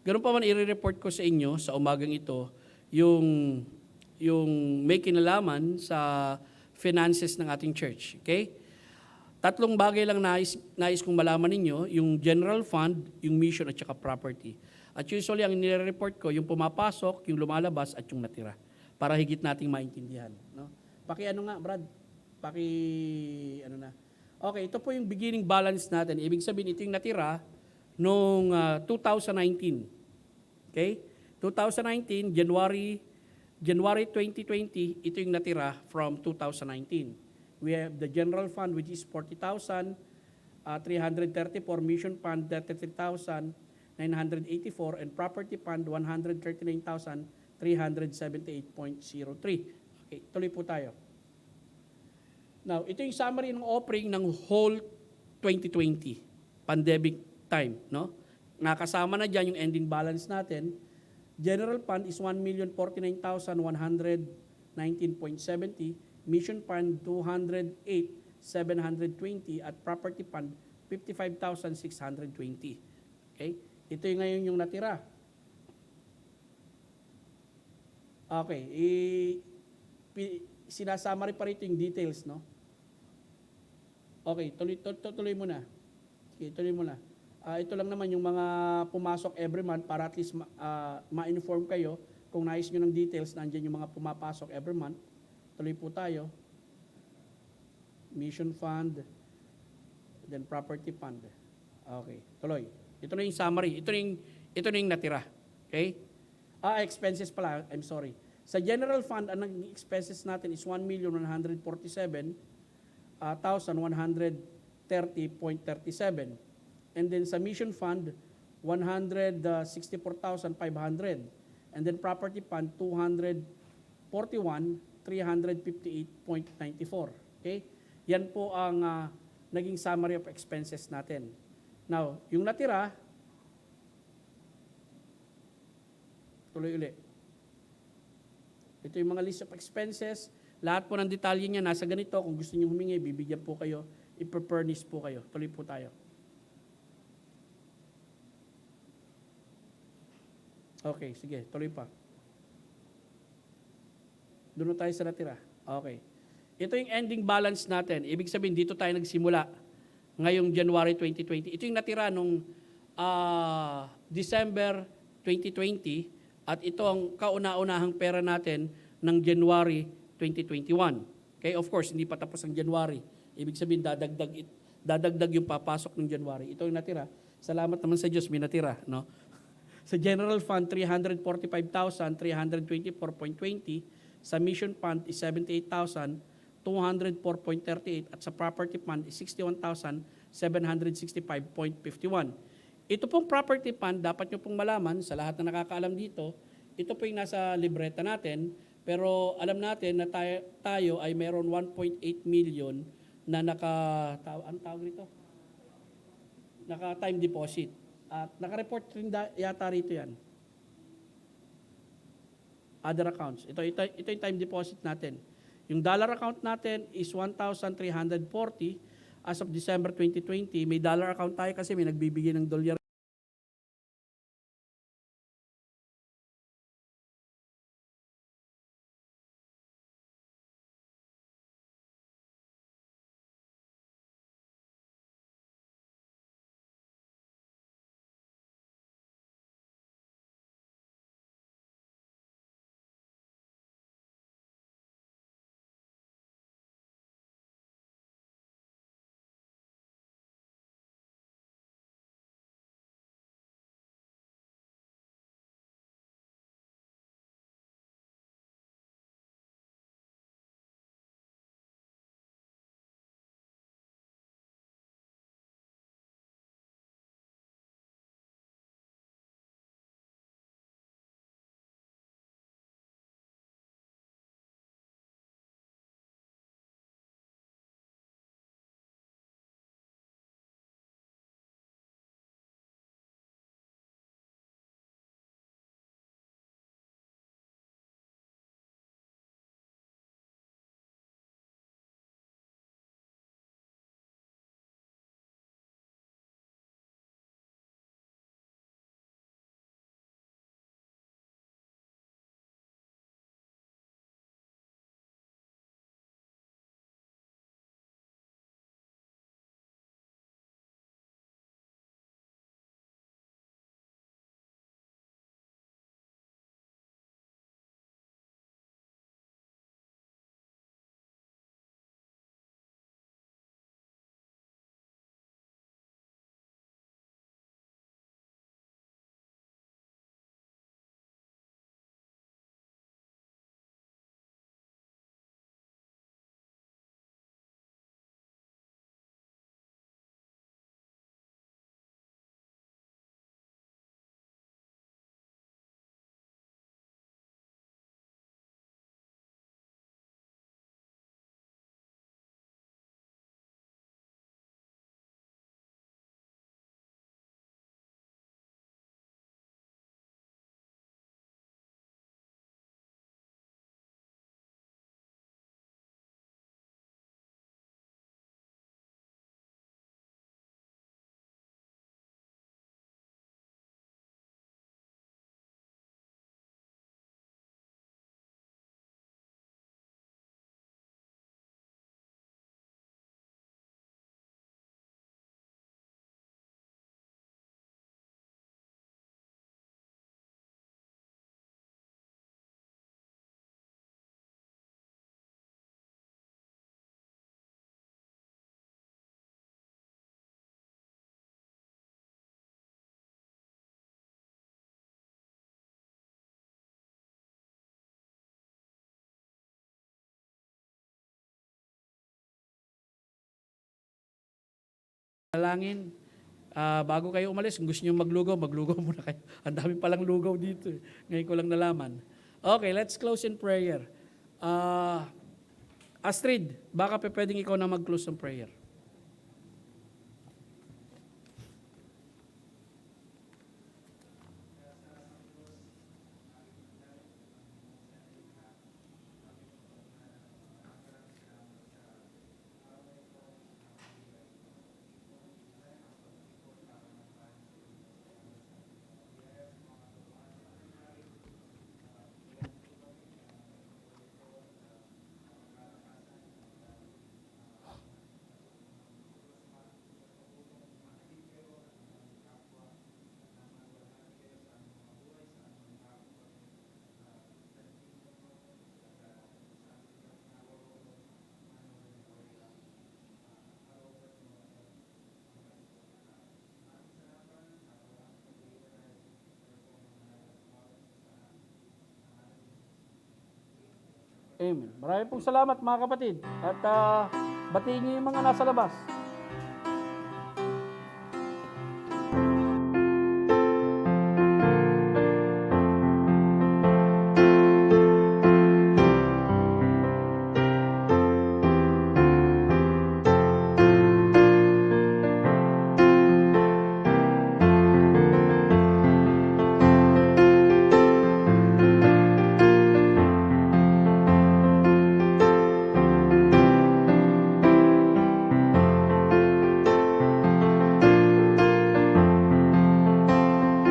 Ganun pa man i-report ko sa inyo sa umagang ito yung may kinalaman sa finances ng ating church. Okay? Tatlong bagay lang nais kong malaman ninyo, yung general fund, yung mission at saka property. At usually ang nire-report ko, yung pumapasok, yung lumalabas at yung natira. Para higit nating maintindihan. No? Ano nga, Brad? Ano na? Okay, ito po yung beginning balance natin. Ibig sabihin, ito yung natira noong 2019. Okay? 2019, January 2020, ito yung natira from 2019. We have the general fund which is 40,334, mission fund 33,984, and property fund 139,378.03. Okay, tuloy po tayo. Now, ito yung summary ng offering ng whole 2020, pandemic time, no? Nakasama na dyan yung ending balance natin. General fund is 1,049,119.70, mission fund 208,720, at property fund 55,620. Okay? Ito yung ngayon yung natira. Okay, sinasummary pa rito yung details, no? Okay, tuloy mo na. Sige, tuloy mo na. Ito lang naman yung mga pumasok every month para at least ma-inform kayo kung nais nyo ng details, nandiyan yung mga pumapasok every month. Tuloy po tayo. Mission fund, then property fund. Okay, tuloy. Ito na yung summary. Ito na yung natira. Okay? Expenses pala. I'm sorry. Sa general fund, ang expenses natin is 1,147,130.37. And then sa mission fund, 164,500. And then property fund, 241,358.94. Okay? Yan po ang naging summary of expenses natin. Now, yung natira, tuloy uli. Ito yung mga list of expenses. Lahat po ng detalye niya nasa ganito. Kung gusto niyo humingi, bibigyan po kayo. I-furnish po kayo. Tuloy po tayo. Okay, sige, tuloy pa. Doon tayo sa natira. Okay. Ito yung ending balance natin. Ibig sabihin, dito tayo nagsimula ngayong January 2020. Ito yung natira nung December 2020 at ito ang kauna-unahang pera natin ng January 2021. Okay, of course, hindi pa tapos ang January. Ibig sabihin, dadagdag yung papasok ng January. Ito yung natira. Salamat naman sa Diyos, may natira, no? Sa general fund, 345,324.20. Sa mission fund is 78,204.38. At sa property fund is 61,765.51. Ito pong property fund, dapat nyo pong malaman sa lahat na nakakaalam dito, ito po yung nasa libreta natin, pero alam natin na tayo ay meron 1.8 million na naka-time deposit. At naka-report rin yata rito yan. Other accounts. Ito yung time deposit natin. Yung dollar account natin is 1,340 as of December 2020. May dollar account tayo kasi may nagbibigay ng dolyar. Dalangin, bago kayo umalis, kung gusto nyo maglugaw, maglugaw muna kayo. Ang dami palang lugaw dito. Ngayon ko lang nalaman. Okay, let's close in prayer. Astrid, baka pwedeng ikaw na mag-close ng prayer. Amen. Maraming pong salamat mga kapatid. At batiin niyo yung mga nasa labas.